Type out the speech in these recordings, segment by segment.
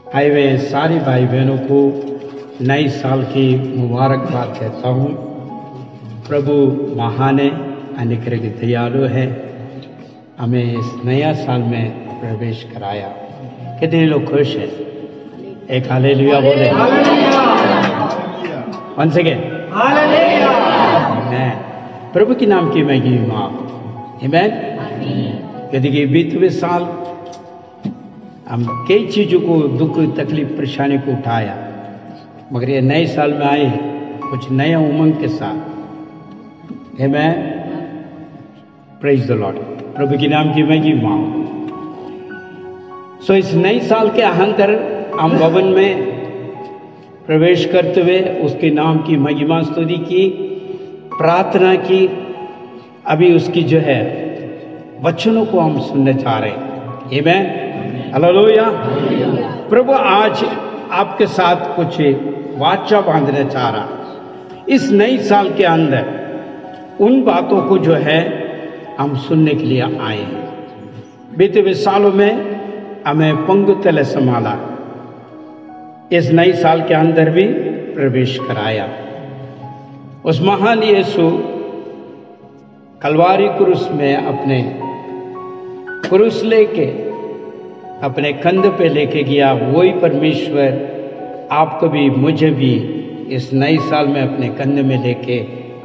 आए हुए सारे भाई बहनों को नए साल की मुबारकबाद कहता हूँ। प्रभु महान है, अनुग्रह की दयालु है, हमें इस नया साल में प्रवेश कराया। कितने लोग खुश हैं? एक हालेलुया बोले। वन सेकेंड प्रभु के नाम की महिमा। आमीन। यदि कि बीतवे साल हम कई चीज़ों को, दुख तकलीफ परेशानी को उठाया, मगर ये नए साल में आए कुछ नया उमंग के साथ। आमीन। Praise the Lord. प्रभु के नाम की महिमा। सो इस नए साल के अंदर हम भवन में प्रवेश करते हुए उसके नाम की महिमा स्तुति की, प्रार्थना की। अभी उसकी जो है वचनों को हम सुनने जा रहे हैं। आमीन। हालेलुया। प्रभु आज आपके साथ कुछ वाचा बांधना चाह रहा। इस नए साल के अंदर उन बातों को जो है हम सुनने के लिए आए हैं। बीते हुए सालों में हमें पंगु तले संभाला, इस नए साल के अंदर भी प्रवेश कराया। उस महान यीशु कलवारी क्रूस में अपने क्रूस लेके अपने कंध पे लेके गया। वही परमेश्वर आपको भी मुझे भी इस नए साल में अपने कंध में लेके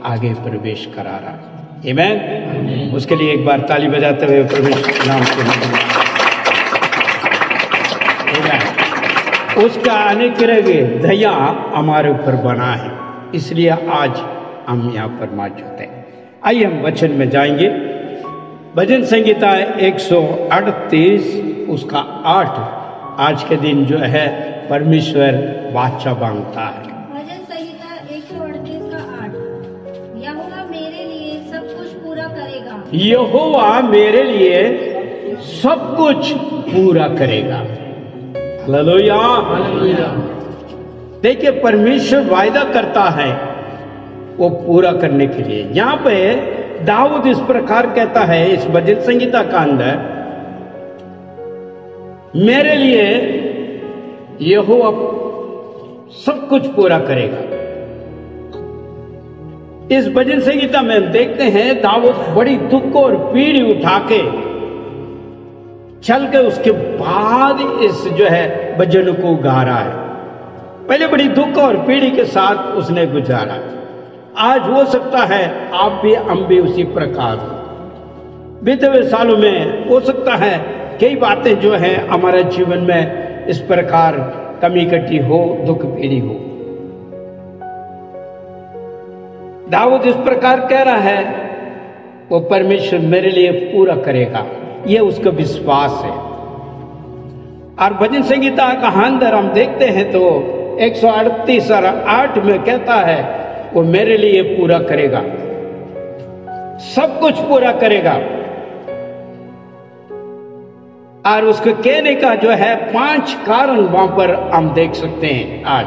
आगे प्रवेश करा रहा। आमीन। उसके लिए एक बार ताली बजाते हुए परमेश्वर के नाम को उसका अनुग्रह दया हमारे ऊपर बना है, इसलिए आज हम यहाँ पर मौजूद हैं। आइए हम वचन में जाएंगे। भजन संहिता 138 उसका 8 आज के दिन जो है परमेश्वर वाचा बांधता है। भजन संहिता 138 का 8। यहोवा मेरे लिए सब कुछ पूरा करेगा। यहोवा मेरे लिए सब कुछ पूरा करेगा। हालेलुया। देखिए, परमेश्वर वायदा करता है वो पूरा करने के लिए। यहां पे दाऊद इस प्रकार कहता है इस भजन संहिता का अंदर, मेरे लिए यहोवा सब कुछ पूरा करेगा। इस भजन संहिता में हम देखते हैं दाऊद बड़ी दुख और पीड़ी उठा के चल के उसके बाद इस जो है भजन को गा रहा है। पहले बड़ी दुख और पीड़ी के साथ उसने गुजारा। आज हो सकता है आप भी हम भी उसी प्रकार बीते हुए सालों में हो सकता है कई बातें जो है हमारे जीवन में इस प्रकार कमी कटी हो, दुख पीड़ी हो। दाऊद इस प्रकार कह रहा है वो परमेश्वर मेरे लिए पूरा करेगा, ये उसका विश्वास है। और भजन संहिता का अंदर हम देखते हैं तो 138 और 8 में कहता है वो मेरे लिए पूरा करेगा, सब कुछ पूरा करेगा। और उसके कहने का जो है 5 कारण वहां पर हम देख सकते हैं। आज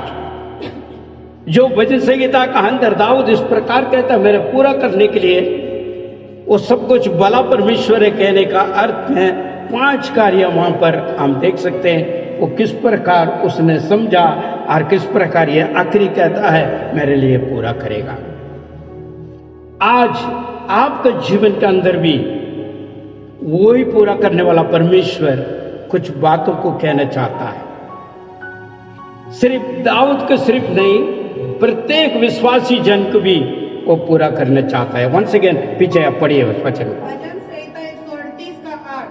जो भजन संहिता का अंदर दाऊद इस प्रकार कहता है मेरे पूरा करने के लिए वो सब कुछ भला परमेश्वर है, कहने का अर्थ है 5 कार्य वहां पर हम देख सकते हैं। वो किस प्रकार उसने समझा और किस प्रकार ये आखिरी कहता है मेरे लिए पूरा करेगा। आज आपके जीवन के अंदर भी वही पूरा करने वाला परमेश्वर कुछ बातों को कहना चाहता है। सिर्फ दाऊद को सिर्फ नहीं, प्रत्येक विश्वासी जन को भी वो पूरा करना चाहता है। वंस अगेन पीछे आप पढ़िए उस वचन। भजन संहिता 138 का 8।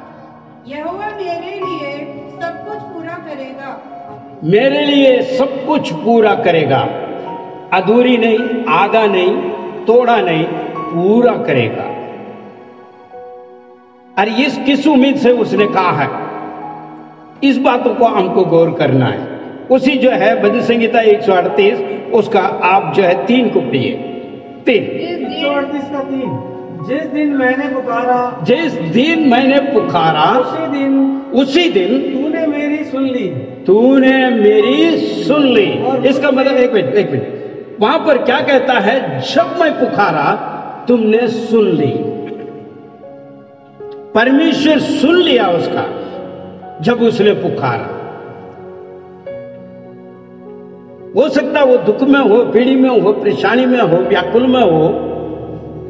यहोवा मेरे लिए सब कुछ पूरा करेगा। मेरे लिए सब कुछ पूरा करेगा, अधूरी नहीं, आधा नहीं, तोड़ा नहीं, पूरा करेगा। और इस किस उम्मीद से उसने कहा है, इस बातों को हमको गौर करना है। उसी जो है भजन संहिता 138 उसका आप जो है 3 को पढ़िए। 3 जिस दिन मैंने पुकारा, जिस दिन मैंने पुकारा उसी दिन तूने मेरी सुन ली। तूने मेरी सुन ली। इसका मतलब एक मिनट वहां पर क्या कहता है, जब मैं पुकारा तुमने सुन ली। परमेश्वर सुन लिया उसका जब उसने पुकारा। हो सकता वो दुख में हो, पीड़ी में हो, परेशानी में हो, व्याकुल में हो,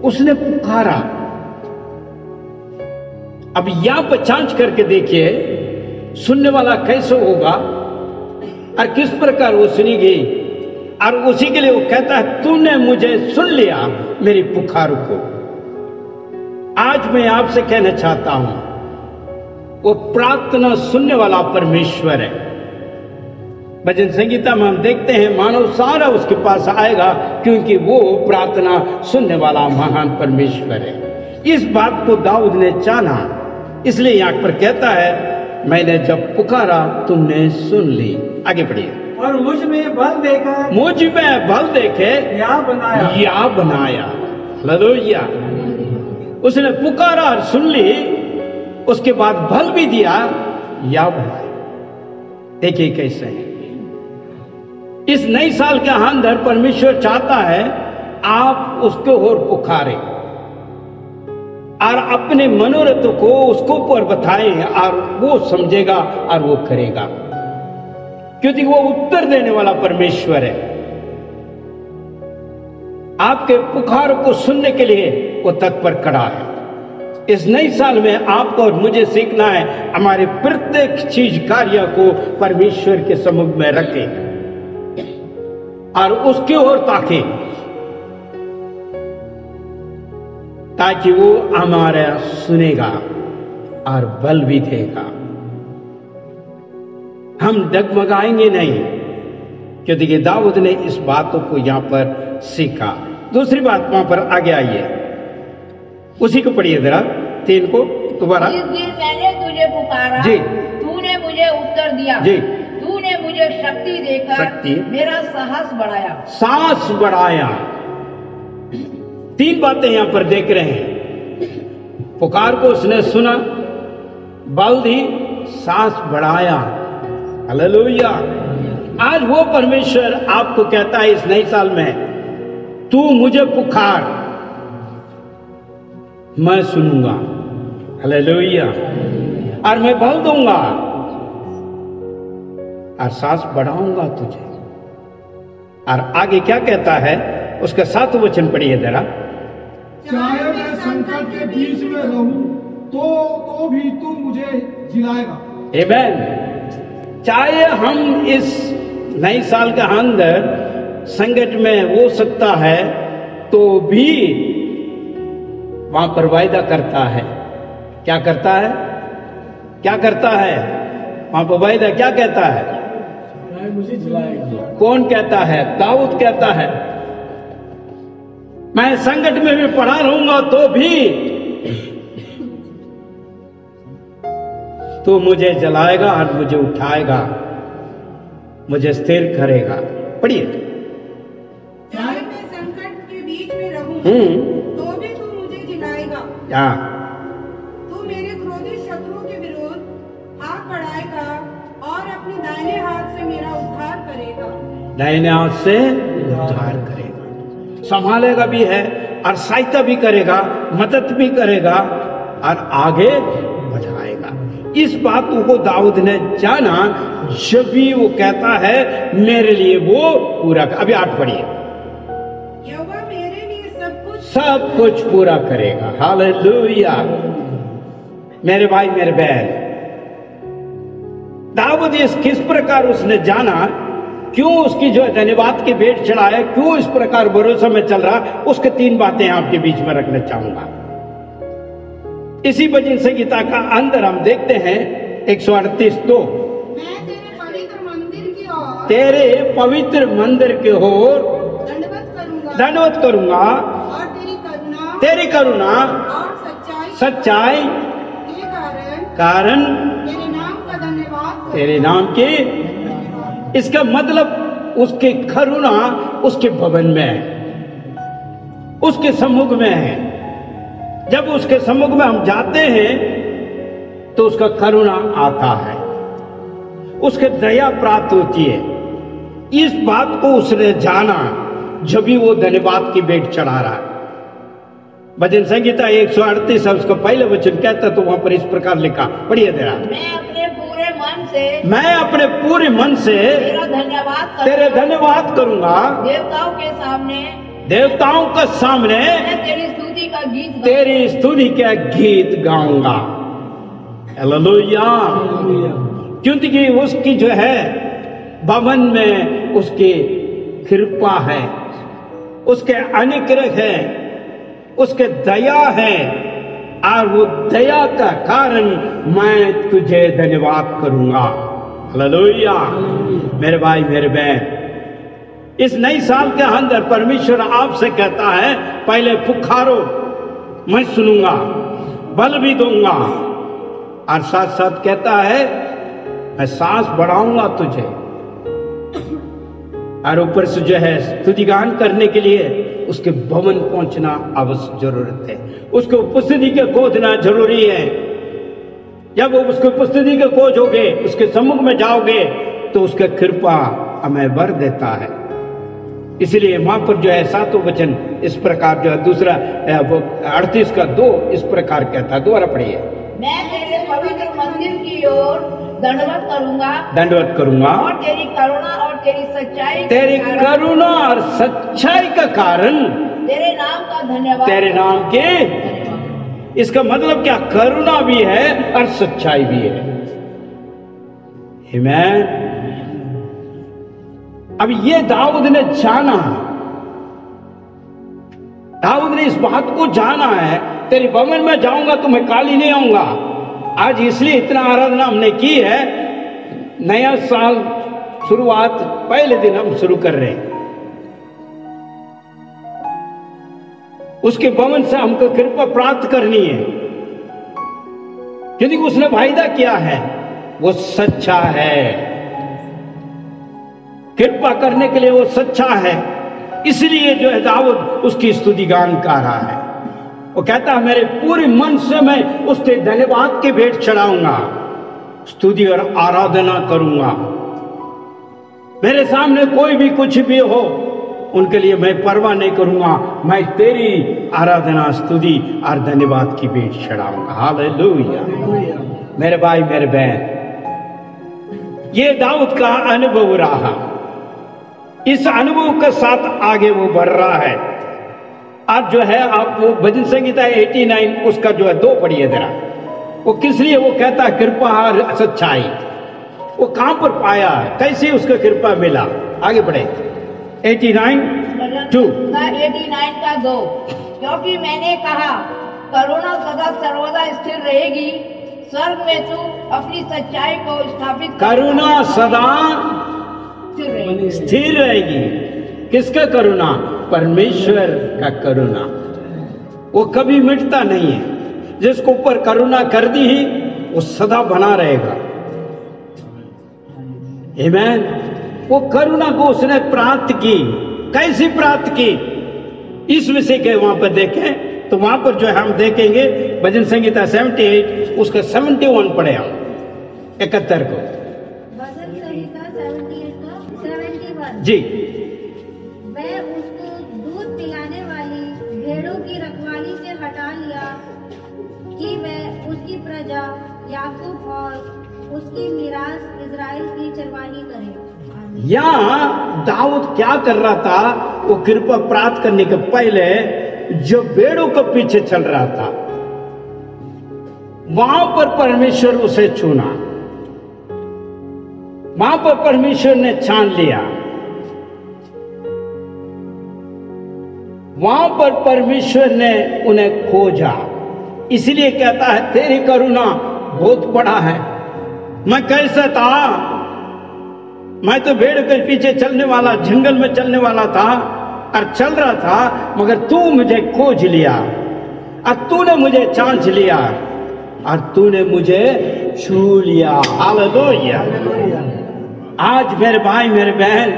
उसने पुकारा। अब यहां पर जांच करके देखिए सुनने वाला कैसे होगा और किस प्रकार वो सुनी गई, और उसी के लिए वो कहता है तूने मुझे सुन लिया मेरी पुकार को। आज मैं आपसे कहना चाहता हूं वो प्रार्थना सुनने वाला परमेश्वर है। भजन संगीता में हम देखते हैं मानव सारा उसके पास आएगा क्योंकि वो प्रार्थना सुनने वाला महान परमेश्वर है। इस बात को दाऊद ने जाना, इसलिए यहां पर कहता है मैंने जब पुकारा तुमने सुन ली। आगे पढ़िए। और मुझ में बल देकर मुझ में बल देखे या बनाया। या बनाया। हालेलुया। उसने पुकारा और सुन ली, उसके बाद बल भी दिया, या बनाया। देखिए कैसे है इस नई साल के अंदर परमेश्वर चाहता है आप उसके ओर पुकारें और अपने मनोरथ को उसको ऊपर बताएं और वो समझेगा और वो करेगा, क्योंकि वो उत्तर देने वाला परमेश्वर है। आपके पुकार को सुनने के लिए वो तत्पर खड़ा है। इस नई साल में आपको और मुझे सीखना है हमारे प्रत्येक चीज कार्य को परमेश्वर के सम्मुख में रखें और उसकी ओर ताकें, ताकि वो हमारा सुनेगा और बल भी देगा। हम डगमगाएंगे नहीं, क्योंकि दाऊद ने इस बातों को यहां पर सीखा। दूसरी बात वहां पर आगे आइए, उसी को पढ़िए जरा 3 को दोबारा। जिस दिन मैंने तुझे पुकारा जी, तूने मुझे उत्तर दिया जी, तूने मुझे शक्ति देकर मेरा साहस बढ़ाया। सांस बढ़ाया। 3 बातें यहां पर देख रहे हैं। पुकार को उसने सुना, बल दी, सांस बढ़ाया। हालेलुया। आज वो परमेश्वर आपको कहता है इस नए साल में तू मुझे पुकार, मैं सुनूंगा। हालेलुया। और मैं बल दूंगा और सांस बढ़ाऊंगा तुझे। और आगे क्या कहता है उसका 7वां वचन पढ़िए जरा। चाहे मैं संकट के बीच में रहूं तो भी तू मुझे जिलाएगा। आमीन। चाहे हम इस नए साल के अंदर संकट में हो सकता है तो भी वहां पर वायदा करता है। क्या करता है? क्या करता है? वहां पर वायदा क्या कहता है? मुझे जिलाएगा। कौन कहता है? दाऊद कहता है मैं संकट में भी पड़ा रहूंगा तो भी तो मुझे जलाएगा और मुझे उठाएगा, मुझे स्थिर करेगा। पढ़िए। चाहे मैं संकट के बीच में रहूं तो भी तू मुझे जिलाएगा। तू मेरे क्रोधी शत्रुओं के विरुद्ध हाथ बढ़ाएगा और अपने दाहिने हाथ से मेरा उद्धार करेगा। दाहिने हाथ से उद्धार करेगा, संभालेगा भी है और सहायता भी करेगा, मदद भी करेगा और आगे बढ़ाएगा। इस बात को दाऊद ने जाना जब भी वो कहता है मेरे लिए वो पूरा। अभी 8 पढ़िए। यहोवा मेरे लिए सब कुछ पूरा करेगा। हालेलुया। मेरे भाई मेरे बहन, दाऊद इस किस प्रकार उसने जाना, क्यों उसकी जो धन्यवाद की भेंट चढ़ाया, क्यों इस प्रकार भरोसा में चल रहा, उसके 3 बातें आपके बीच में रखना चाहूंगा। इसी भजन संगीता का अंदर हम देखते हैं 138:2 मैं तेरे पवित्र मंदिर की ओर तेरे पवित्र मंदिर की ओर दंडवत करूंगा और तेरी करुणा और सच्चाई के कारण तेरे नाम की। इसका मतलब उसके करुणा उसके भवन में है, उसके सम्मुख में है। जब उसके सम्मुख में हम जाते हैं तो उसका करुणा आता है, उसके दया प्राप्त होती है। इस बात को उसने जाना जब भी वो धन्यवाद की भेंट चढ़ा रहा है। भजन संगीता 138 उसका पहले वचन कहता तो वहां पर इस प्रकार लिखा, पढ़िए जरा। मैं अपने पूरे मन मैं अपने पूरे मन से तेरे धन्यवाद करूंगा। देवताओं के सामने तेरी स्तुति का गीत गाऊंगा। हालेलुया। क्योंकि उसकी जो है भवन में उसकी कृपा है, उसके अनुग्रह है, उसके दया है, और वो दया का कारण मैं तुझे धन्यवाद करूंगा। हालेलुया। मेरे भाई मेरे बहन, इस नई साल के अंदर परमेश्वर आपसे कहता है, पहले पुकारो, मैं सुनूंगा, बल भी दूंगा, और साथ साथ कहता है मैं सांस बढ़ाऊंगा तुझे। और ऊपर से जो है स्तुतिगान करने के लिए उसके भवन पहुंचना आवश्यक जरूरत है, उसको उपस्थिति के खोजना जरूरी है। जब वो उसको उपस्थिति के खोजोगे, उसके सम्मुख में जाओगे, तो उसका कृपा हमें वर देता है। इसलिए वहां पर जो है 7वां वचन इस प्रकार जो है, दूसरा 38 का 2 इस प्रकार कहता है। दोबारा पढ़िए। मैं तेरे पवित्र मंदिर की ओर दंडवत करूंगा और तेरी करुणा और तेरी सच्चाई का कारण तेरे नाम का धन्यवाद, तेरे नाम के। इसका मतलब क्या? करुणा भी है और सच्चाई भी है। आमीन। अब ये दाऊद ने जाना, दाऊद ने इस बात को जाना है, तेरे भवन में जाऊंगा तो मैं काली नहीं आऊंगा। आज इसलिए इतना आराधना हमने की है, नया साल शुरुआत पहले दिन हम शुरू कर रहे हैं। उसके भवन से हमको कृपा प्राप्त करनी है, क्योंकि उसने वायदा किया है, वो सच्चा है। कृपा करने के लिए वो सच्चा है, इसलिए जो है दाऊद उसकी स्तुति गान कर रहा है। वो कहता है मेरे पूरे मन से मैं उसके धन्यवाद के भेंट चढ़ाऊंगा, स्तुति और आराधना करूंगा। मेरे सामने कोई भी कुछ भी हो, उनके लिए मैं परवाह नहीं करूंगा, मैं तेरी आराधना, स्तुति और धन्यवाद की भेंट चढ़ाऊंगा। हालेलुया। मेरे भाई मेरे बहन, ये दाऊद का अनुभव रहा, इस अनुभव के साथ आगे वो बढ़ रहा है। आज जो है आप वो भजन संहिता 89 उसका जो है 2 पढ़िए जरा। वो किस लिए वो कहता है कृपा और सच्चाई, वो कहां पर पाया, कैसे उसको कृपा मिला? आगे बढ़े। 89:2 का 2। क्योंकि मैंने कहा करुणा सदा सर्वदा स्थिर रहेगी, स्वर्ग में तू अपनी सच्चाई को स्थापित, करुणा सदा स्थिर रहेगी। किसका करुणा? परमेश्वर का करुणा। वो कभी मिटता नहीं है। जिसको ऊपर करुणा कर दी ही, वो सदा बना रहेगा। आमीन। वो करुणा को उसने प्राप्त की। कैसी प्राप्त की? इस विषय के वहां पर देखें तो वहां पर जो है हम देखेंगे भजन संहिता 78 उसका 71 पढ़े हम 71 को। भजन संहिता 78 का 71 जी। मैं उसको दूध पिलाने वाली भेड़ों की रखवाली से हटा लिया कि वह उसकी प्रजा याकूब और उसकी मिरास इजराइल की चरवाही करे। यहाँ दाऊद क्या कर रहा था? वो कृपा प्राप्त करने के पहले जो भेड़ों के पीछे चल रहा था, वहां पर परमेश्वर उसे चुना, वहां पर परमेश्वर ने छान लिया, वहां पर परमेश्वर ने उन्हें खोजा। इसलिए कहता है तेरी करुणा बहुत बड़ा है। मैं कैसा था? मैं तो भेड़ के पीछे चलने वाला, जंगल में चलने वाला था और चल रहा था, मगर तू मुझे खोज लिया और तूने मुझे जांच लिया और तूने मुझे छू लिया। हालेलुया। आज मेरे भाई मेरे बहन,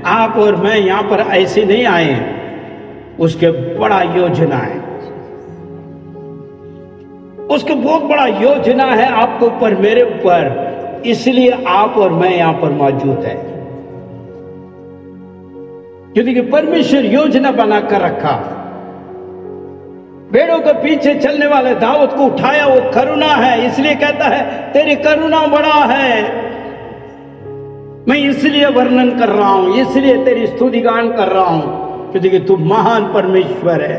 आप और मैं यहां पर ऐसे नहीं आए, उसके बड़ा योजना है, उसके बहुत बड़ा योजना है आपके ऊपर, मेरे ऊपर। इसलिए आप और मैं यहां पर मौजूद है, क्योंकि परमेश्वर योजना बनाकर रखा। भेड़ों के पीछे चलने वाले दाऊद को उठाया, वो करुणा है। इसलिए कहता है तेरी करुणा बड़ा है। मैं इसलिए वर्णन कर रहा हूं, इसलिए तेरी स्तुति गान कर रहा हूं क्योंकि तू महान परमेश्वर है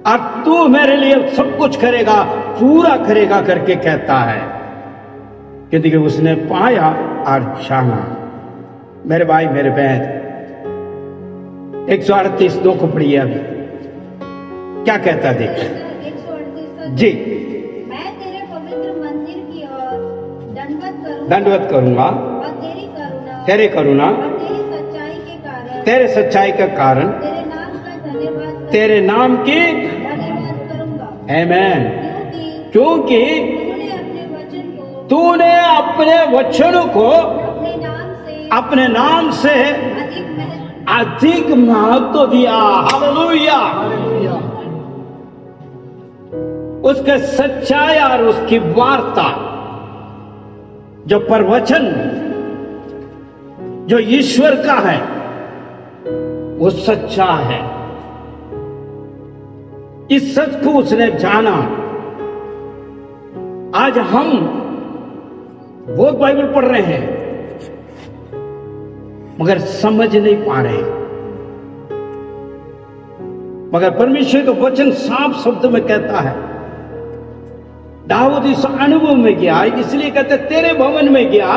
और तू मेरे लिए सब कुछ करेगा, पूरा करेगा करके कहता है। क्योंकि उसने पाया और जाना। मेरे भाई मेरे बहन, 138:2 को पढ़िए अभी क्या कहता है देखिए। 138 जी, मैं तेरे पवित्र मंदिर की ओर दंडवत करूंगा और तेरे करुणा और तेरी सच्चाई के कारण तेरे सच्चाई का कारण तेरे नाम की धन्यवाद करूंगा। आमीन। क्योंकि क्योंकि तूने अपने वचन को अपने नाम से अधिक महत्व दिया। हालेलुया। उसके सच्चाई और उसकी वार्ता, जो प्रवचन जो ईश्वर का है वो सच्चा है। इस सच को उसने जाना। आज हम बहुत बाइबल पढ़ रहे हैं मगर समझ नहीं पा रहे। मगर परमेश्वर का वचन साफ शब्द में कहता है, दाऊद इस अनुभव में गया, इसलिए कहते तेरे भवन में गया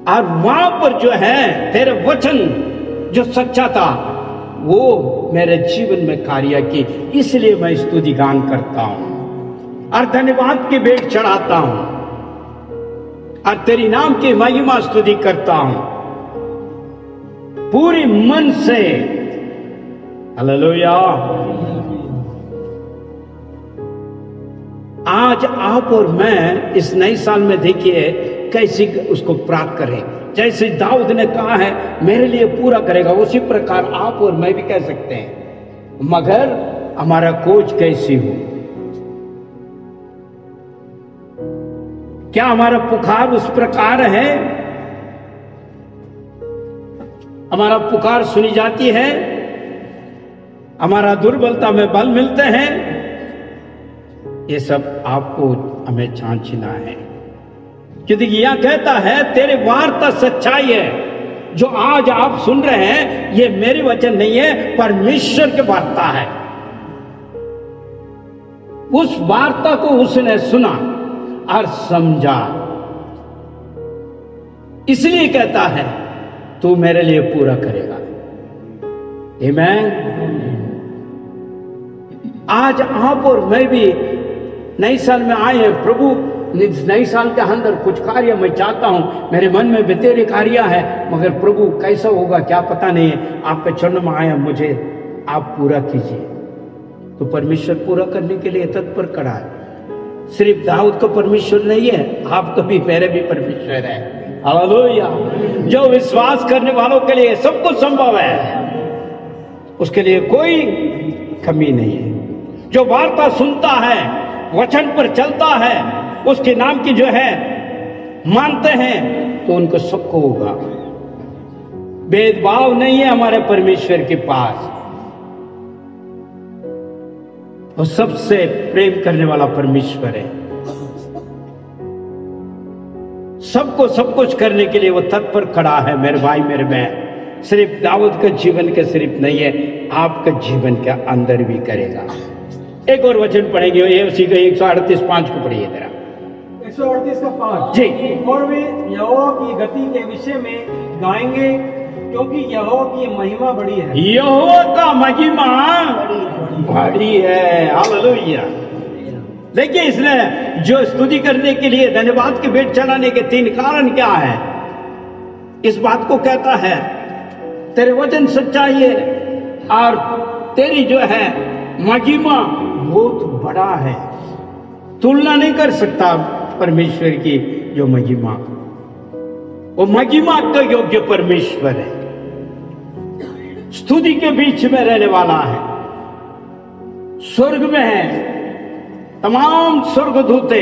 और वहां पर जो है तेरे वचन जो सच्चा था वो मेरे जीवन में कार्य की, इसलिए मैं स्तुति गान करता हूं और धन्यवाद की भेंट चढ़ाता हूं और तेरी नाम की महिमा स्तुति करता हूं पूरी मन से। हालेलुया। आज आप और मैं इस नए साल में देखिए कैसे उसको प्राप्त करें। जैसे दाऊद ने कहा है मेरे लिए पूरा करेगा, उसी प्रकार आप और मैं भी कह सकते हैं। मगर हमारा खोज कैसी हो, क्या हमारा पुकार उस प्रकार है? हमारा पुकार सुनी जाती है? हमारा दुर्बलता में बल मिलते हैं? ये सब आपको हमें जांचना है। क्योंकि यह कहता है तेरे वार्ता सच्चाई है। जो आज आप सुन रहे हैं ये मेरे वचन नहीं है, परमेश्वर की वार्ता है। उस वार्ता को उसने सुना और समझा, इसलिए कहता है तू मेरे लिए पूरा करेगा। आमीन। आज आप और मैं भी नए साल में आए हैं। प्रभु नए साल के अंदर कुछ कार्य मैं चाहता हूं, मेरे मन में बतेरे कार्य है, मगर प्रभु कैसा होगा क्या पता नहीं है। आपके चरण में आया, मुझे आप पूरा कीजिए। तो परमेश्वर पूरा करने के लिए तत्पर खड़ा है। सिर्फ दाऊद को परमेश्वर नहीं है, आपको भी मेरे भी परमेश्वर है। हालेलुया। जो विश्वास करने वालों के लिए सब कुछ संभव है, उसके लिए कोई कमी नहीं है। जो वार्ता सुनता है, वचन पर चलता है, उसके नाम की जो है मानते हैं, तो उनको सबको होगा। भेदभाव नहीं है हमारे परमेश्वर के पास। वो सबसे प्रेम करने वाला परमेश्वर है। सबको सब कुछ करने के लिए वो तत्पर खड़ा है। मेरे भाई मेरे बहन, सिर्फ दाऊद के जीवन के सिर्फ नहीं है, आपके जीवन के अंदर भी करेगा। एक और वचन पढ़ेंगे, ये उसी का 138:5 को पढ़िए जरा। 138:5 जी। और वे यहोवा की गति के विषय में गाएंगे, क्योंकि यहोवा की महिमा बड़ी है। यहोवा का महिमा बड़ी है। हालेलुया। देखिए, इसने जो स्तुति करने के लिए धन्यवाद की भेंट चढ़ाने के 3 कारण क्या है? इस बात को कहता है तेरे वचन सच्चाई है और तेरी जो है महिमा बहुत बड़ा है। तुलना नहीं कर सकता परमेश्वर की जो महिमा, वो महिमा का योग्य परमेश्वर है। स्तुति के बीच में रहने वाला है, स्वर्ग में है। तमाम स्वर्गदूते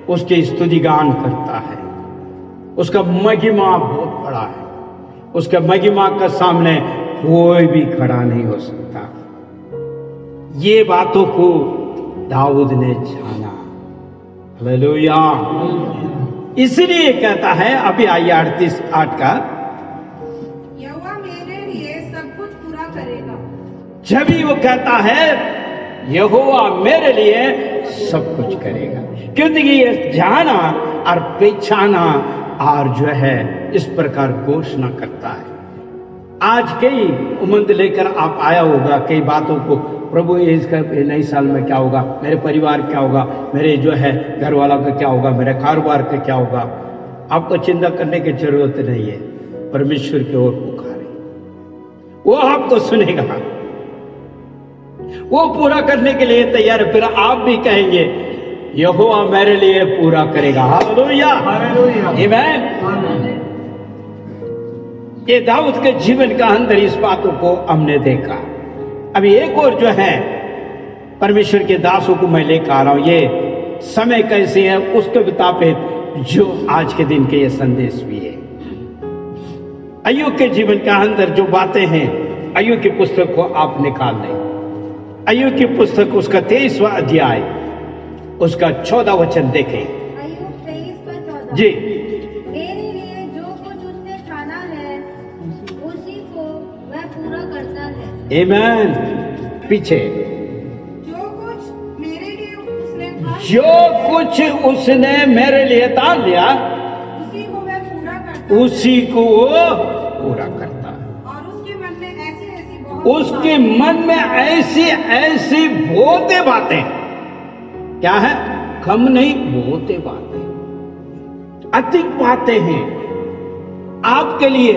उसकी स्तुति गान करता है। उसका महिमा बहुत बड़ा है। उसके महिमा के सामने कोई भी खड़ा नहीं हो सकता। ये बातों को दाऊद ने जाना। हालेलुया। इसलिए कहता है, अभी आइए 38:8 का, यहोवा मेरे लिए सब कुछ पूरा करेगा। जब भी वो कहता है यहोवा मेरे लिए सब कुछ करेगा, क्योंकि ये जाना और पहचाना और जो है इस प्रकार घोषणा करता है। आज कई उमंग लेकर आप आया होगा, कई बातों को, प्रभु इसका नए साल में क्या होगा, मेरे परिवार क्या होगा, मेरे जो है घर वाला का क्या होगा, मेरे कारोबार का क्या होगा। आपको चिंता करने की जरूरत नहीं है। परमेश्वर की ओर पुकारे, वो आपको सुनेगा, वो पूरा करने के लिए तैयार है। फिर आप भी कहेंगे यहोवा मेरे लिए पूरा करेगा। हालेलुया, हालेलुया, आमीन। ये दाऊद के जीवन का अंदर इस बातों को हमने देखा। अभी एक और जो है परमेश्वर के दासों को मैं लेकर आ रहा हूं, ये समय कैसे है उसके मुताबिक जो आज के दिन के ये संदेश भी है। अय्यूब के जीवन का अंदर जो बातें हैं, अय्यूब की पुस्तक को आप निकाल लें। अय्यूब की पुस्तक उसका 23वां अध्याय उसका 14 वचन देखें। अय्यूब 23:14 जी, मेरे लिए जो कुछ उसने ठाना है उसी को वह पूरा करता है। आमीन। पीछे, जो कुछ मेरे लिए उसने ठान जो कुछ उसने मेरे लिए तान लिया उसी को वह पूरा करता है। उसी को वो पूरा करता है। और उसके मन में ऐसी बहुत उसके मन में ऐसी ऐसी बहुते बातें, क्या है, कम नहीं, बहुते बातें, अधिक बातें हैं आपके लिए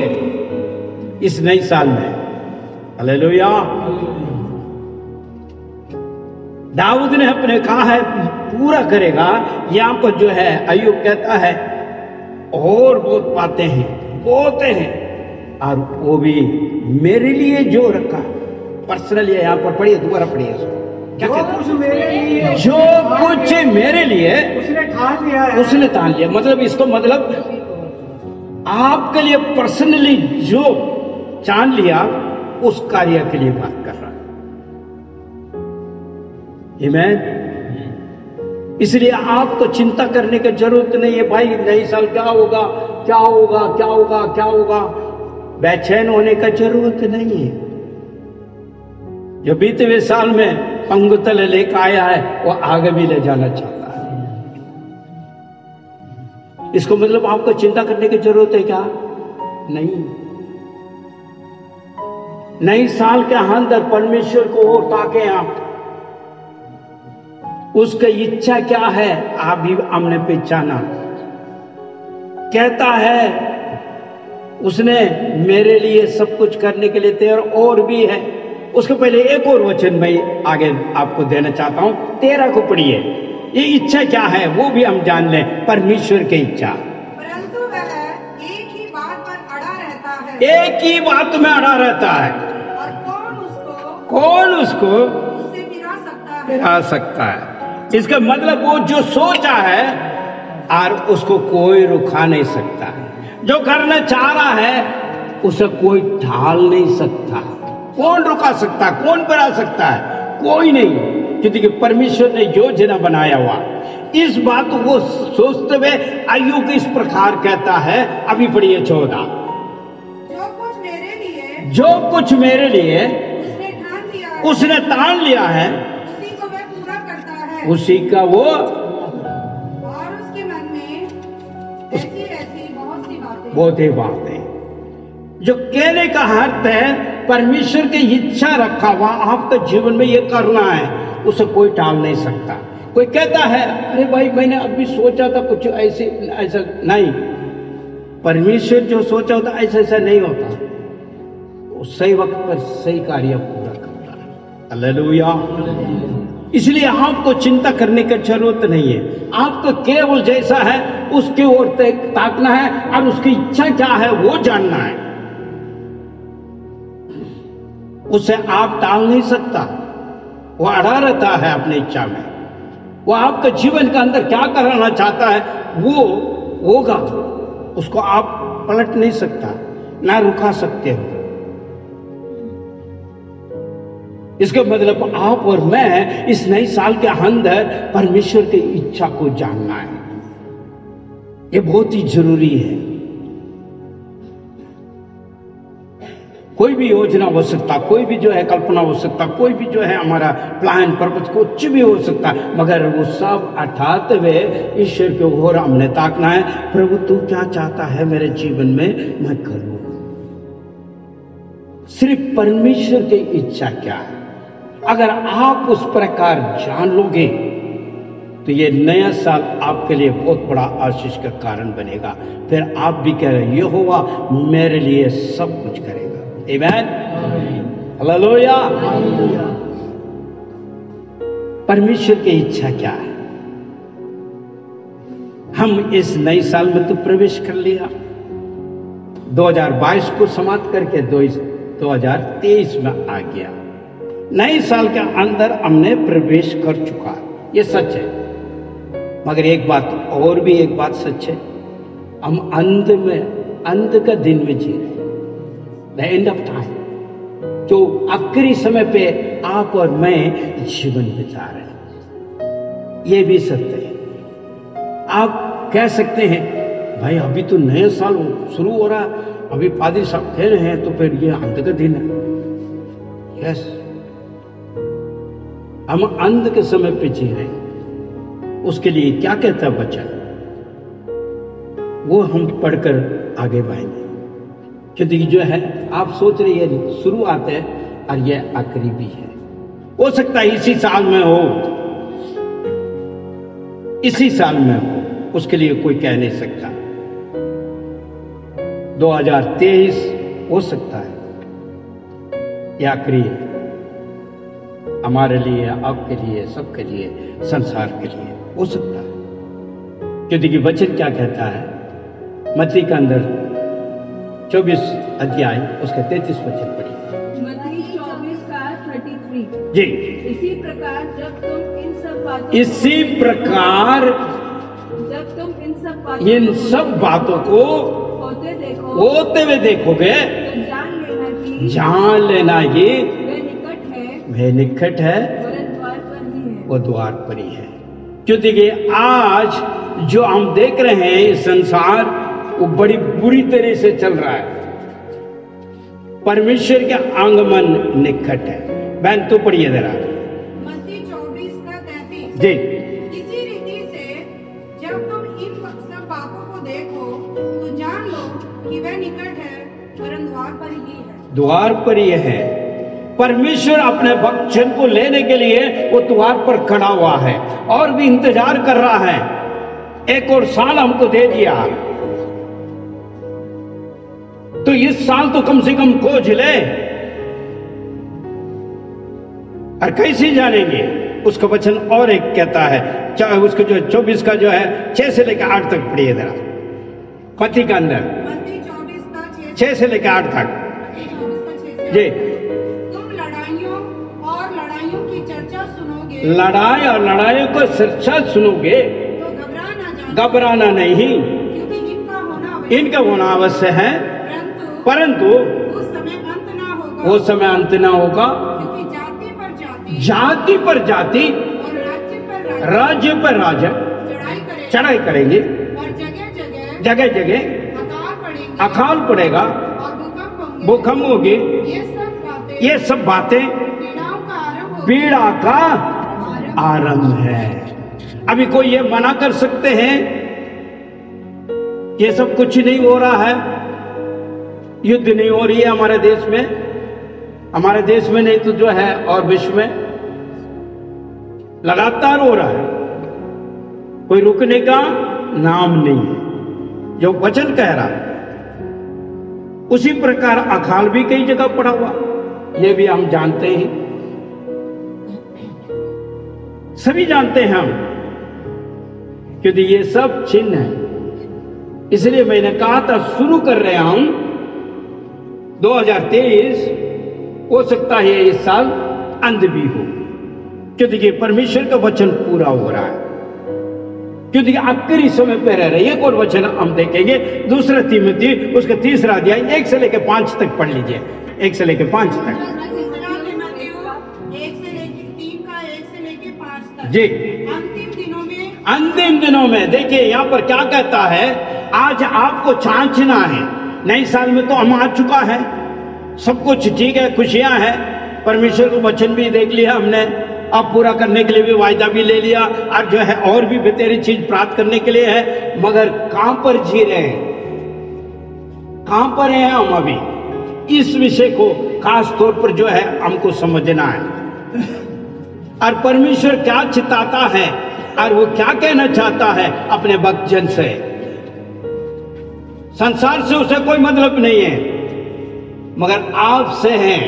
इस नए साल में। हालेलुया। दाऊद ने अपने कहा है पूरा करेगा। यहां पर जो है अय्यूब कहता है और बहुत बातें हैं, बहुत हैं, और वो भी मेरे लिए जो रखा पर्सनली। यहां पर पढ़िए, दोबारा पढ़िए इसको। क्या जो कहता कुछ मेरे लिए जो कुछ मेरे लिए उसने ठान लिया है, उसने तान लिया, मतलब इसको मतलब आपके लिए पर्सनली जो जान लिया उस कार्य के लिए बात कर रहा है। आमीन। इसलिए आपको चिंता करने की जरूरत नहीं है, भाई नई साल क्या होगा, क्या होगा, क्या होगा, क्या होगा। बेचैन होने का जरूरत नहीं है। जो बीते हुए साल में पंगुतल लेकर आया है वो आगे भी ले जाना चाहता है। इसको मतलब आपको चिंता करने की जरूरत है क्या? नहीं। नई साल के अंदर परमेश्वर को और ताके आप, उसकी इच्छा क्या है आप भी हमने पहचाना। कहता है उसने मेरे लिए सब कुछ करने के लिए तैयार, और भी है। उसके पहले एक और वचन मैं आगे आपको देना चाहता हूं, 13 को पढ़िए। ये इच्छा क्या है वो भी हम जान लें, परमेश्वर की इच्छा। परंतु वह एक ही बात पर अड़ा रहता है। एक ही बात में अड़ा रहता है, और कौन उसको उससे गिरा सकता है। गिरा सकता है। इसका मतलब वो जो सोचा है और उसको कोई रुका नहीं सकता है। जो करना चाह रहा है उसे कोई ढाल नहीं सकता। कौन रुका सकता है, कौन बना सकता है? कोई नहीं, क्योंकि परमेश्वर ने योजना बनाया हुआ। इस बात को सोचते हुए अय्यूब इस प्रकार कहता है, अभी पढ़िए 14। जो कुछ मेरे लिए जो कुछ मेरे लिए उसने ठान लिया है, उसने तान लिया है उसी को वह पूरा करता है। उसी का वो, और उसके मन में ऐसी ऐसी बहुत सी बातें। बहुत ही बात है। जो कहने का अर्थ है परमेश्वर की इच्छा रखा हुआ आपके जीवन में ये करना है, उसे कोई टाल नहीं सकता। कोई कहता है अरे भाई मैंने अभी सोचा था कुछ ऐसे, ऐसा नहीं। परमेश्वर जो सोचा होता ऐसा ऐसा नहीं होता। वो सही वक्त पर सही कार्य पूरा करता है। हालेलुया। इसलिए आपको चिंता करने की जरूरत नहीं है। आपको केवल जैसा है उसकी ओर ताकना है और उसकी इच्छा क्या है वो जानना है। उसे आप टाल नहीं सकता। वो अड़ा रहता है अपनी इच्छा में। वो आपके जीवन के अंदर क्या कराना चाहता है वो होगा। उसको आप पलट नहीं सकता, ना रुका सकते हो। इसका मतलब आप और मैं इस नए साल के अंदर परमेश्वर की इच्छा को जानना है। ये बहुत ही जरूरी है। कोई भी योजना हो सकता, कोई भी जो है कल्पना हो सकता, कोई भी जो है हमारा प्लान पर्पस कुछ भी हो सकता, मगर वो सब अर्थात वे ईश्वर के ओर हमने ताकना है। प्रभु तू क्या चाहता है मेरे जीवन में मैं करूं। सिर्फ परमेश्वर की इच्छा क्या है, अगर आप उस प्रकार जान लोगे तो ये नया साल आपके लिए बहुत बड़ा आशीष का कारण बनेगा। फिर आप भी कह रहे यहोवा मेरे लिए सब कुछ करेगा। आमीन, हालेलुया। परमेश्वर की इच्छा क्या है? हम इस नए साल में तो प्रवेश कर लिया, 2022 को समाप्त करके 2023 में आ गया। नए साल के अंदर हमने प्रवेश कर चुका, ये सच है। मगर एक बात और भी, एक बात सच है, हम अंत का दिन में जी रहे, द एंड ऑफ टाइम, जो आखिरी समय पे आप और मैं जीवन बिता रहे हैं, ये भी सत्य है। आप कह सकते हैं भाई अभी तो नया साल शुरू हो रहा है, अभी पादरी साहब कह रहे हैं तो फिर ये अंत का दिन है। यस, हम अंत के समय पे जी रहे हैं। उसके लिए क्या कहता है वचन, वो हम पढ़कर आगे बढ़ेंगे। क्योंकि जो है आप सोच रहे हैं शुरुआत है और ये आखिरी भी है। हो सकता है इसी साल में हो, इसी साल में हो, उसके लिए कोई कह नहीं सकता। 2023 हो सकता है ये आखिरी है हमारे लिए, आपके लिए, सबके लिए, संसार के लिए हो सकता है। क्योंकि वचन क्या कहता है, मत्ती के अंदर 24 अध्याय उसके 33 वचन पढ़िए। मत्ती 24 का 33 जी। इसी प्रकार जब तुम इन सब बातों को होते हुए देखोगे तो जान लेना ये वे निकट है, वो द्वार पर ही है। क्योंकि आज जो हम देख रहे हैं इस संसार, वो बड़ी बुरी तरह से चल रहा है। परमेश्वर के आगमन निकट है। बहन तो पढ़िए जरा। मत्ती 24 का 33 जी। इसी रीति से जब तुम इन सब बातों को देखो तो जान लो कि वह निकट है, वरन द्वार पर ही है। द्वार पर ही है। परमेश्वर अपने भक्तजन को लेने के लिए वो द्वार पर खड़ा हुआ है और भी इंतजार कर रहा है। एक और साल हमको दे दिया, तो इस साल तो कम से कम खोज ले। और कैसे जानेंगे, उसका वचन और एक कहता है, चाहे उसको जो 24 का जो है 6 से लेकर 8 तक पढ़िए जरा। मत्ती के अंदर मत्ती 24 का 6 से लेकर 8 तक। जी। तुम लड़ाइयों और लड़ाइयों की चर्चा सुनोगे, लड़ाई और लड़ाइयों को चर्चा सुनोगे तो घबराना नहीं, क्योंकि इनका होना अवश्य है, परंतु उस समय अंत ना होगा। वो समय अंत ना होगा, क्योंकि जाति पर जाति और राज्य पर राज्य चढ़ाई करेंगे और जगह जगह जगह अकाल पड़ेगा और भूकंप होगी। ये सब बातें पीड़ा का आरंभ है। अभी कोई ये मना कर सकते हैं ये सब कुछ नहीं हो रहा है, युद्ध नहीं हो रही है हमारे देश में नहीं तो जो है और विश्व में लगातार हो रहा है, कोई रुकने का नाम नहीं है। जो वचन कह रहा है उसी प्रकार अकाल भी कई जगह पड़ा हुआ, ये भी हम जानते हैं, सभी जानते हैं हम, क्योंकि ये सब चिन्ह है। इसलिए मैंने कहा था शुरू कर रहे हम 2023, हो सकता है इस साल अंत भी हो, क्योंकि परमेश्वर का वचन पूरा हो रहा है, क्योंकि आखिरी समय पे रह रहे। एक और वचन हम देखेंगे, दूसरा तीमुथी उसका 3 अध्याय 1 से लेकर 5 तक पढ़ लीजिए। 1 से लेकर 5 तक। 1 से लेकर 5 तक जी। अंतिम दिनों में देखिए यहां पर क्या कहता है, आज आपको छांचना है। नए साल में तो हम आ चुका है, सब कुछ ठीक है, खुशियां हैं, परमेश्वर को वचन भी देख लिया हमने, अब पूरा करने के लिए भी वायदा भी ले लिया, और जो है और भी बेहतरीन चीज प्राप्त करने के लिए है। मगर कहां पर जी रहे हैं, कहां पर हैं हम अभी? इस विषय को खास तौर पर जो है हमको समझना है। और परमेश्वर क्या चिताता है और वो क्या कहना चाहता है अपने भक्त जन से। संसार से उसे कोई मतलब नहीं है, मगर आपसे है।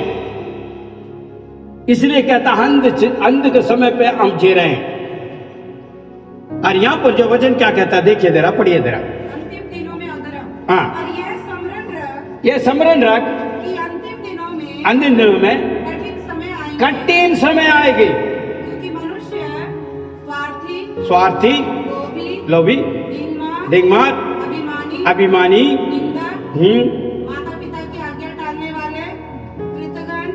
इसलिए कहता अंत के समय पे हम जी रहे हैं। और यहां पर जो वचन क्या कहता है देखिए जरा, पढ़िए जरा। अंतिम दिनों में अदरक। हाँ, और यह समरण रख कि अंतिम दिनों में कठिन समय आएंगे, कठिन समय आएगी, क्योंकि मनुष्य स्वार्थी, लोभी, डिंगमार, अभिमानी, माता पिता की आज्ञा टालने वाले, कृतघ्न,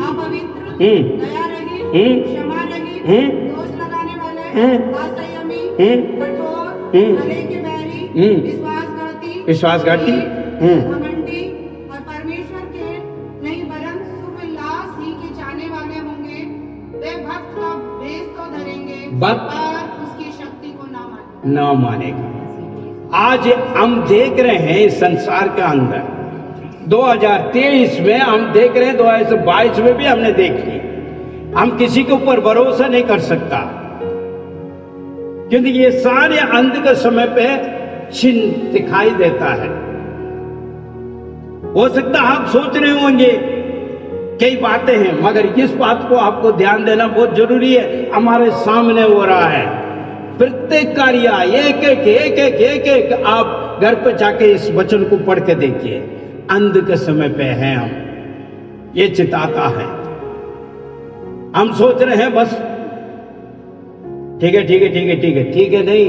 अपवित्र, दया रहित, क्षमा रहित, दोष लगाने वाले, असंयमी, कठोर, भले के बैरी, विश्वासघाती, घमंडी और परमेश्वर के नहीं वरन सुविलास ही के चाहने वाले होंगे। वे भक्त का भेष तो धरेंगे और उसकी शक्ति को ना मानेगा। आज हम देख रहे हैं इस संसार के अंदर 2023 में हम देख रहे हैं, 2022 में भी हमने देख ली। हम किसी के ऊपर भरोसा नहीं कर सकता, क्योंकि ये सारे अंत के समय पे चिन्ह दिखाई देता है। हो सकता है आप सोच रहे होंगे कई बातें हैं, मगर इस बात को आपको ध्यान देना बहुत जरूरी है। हमारे सामने हो रहा है प्रत्येक कार्य, एक आप घर पर जाके इस वचन को पढ़ के देखिए। अंत के समय पे हैं हम, ये चिताता है। हम सोच रहे हैं बस ठीक है नहीं,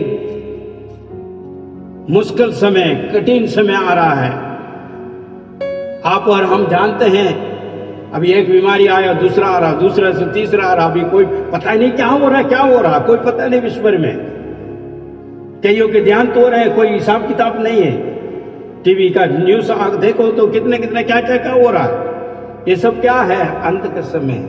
मुश्किल समय, कठिन समय आ रहा है। आप और हम जानते हैं, अभी एक बीमारी आया, दूसरा आ रहा, दूसरा से तीसरा आ रहा, अभी कोई पता नहीं क्या हो रहा, कोई पता नहीं विश्व भर में। कईयों के ध्यान तो हो रहे हैं, कोई हिसाब किताब नहीं है। टीवी का न्यूज देखो तो कितने क्या हो रहा है। ये सब क्या है? अंत के समय।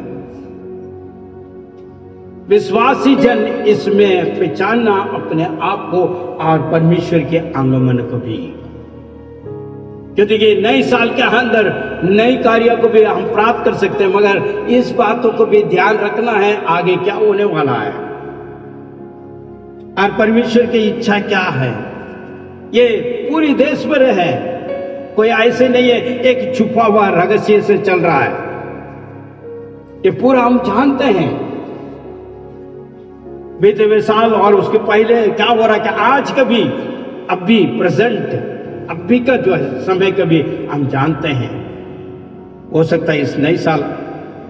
विश्वासी जन इसमें पहचानना अपने आप को और परमेश्वर के आगमन को भी, क्योंकि ये नए साल के अंदर नई कार्य को भी हम प्राप्त कर सकते हैं, मगर इस बातों को भी ध्यान रखना है आगे क्या होने वाला है और परमेश्वर की इच्छा क्या है। ये पूरी देश भर है, कोई ऐसे नहीं है एक छुपा हुआ रहस्य से चल रहा है। ये पूरा हम जानते हैं, बीते हुए साल और उसके पहले क्या हो रहा है, कि आज कभी अभी प्रेजेंट अभी का जो है समय कभी हम जानते हैं। हो सकता है इस नए साल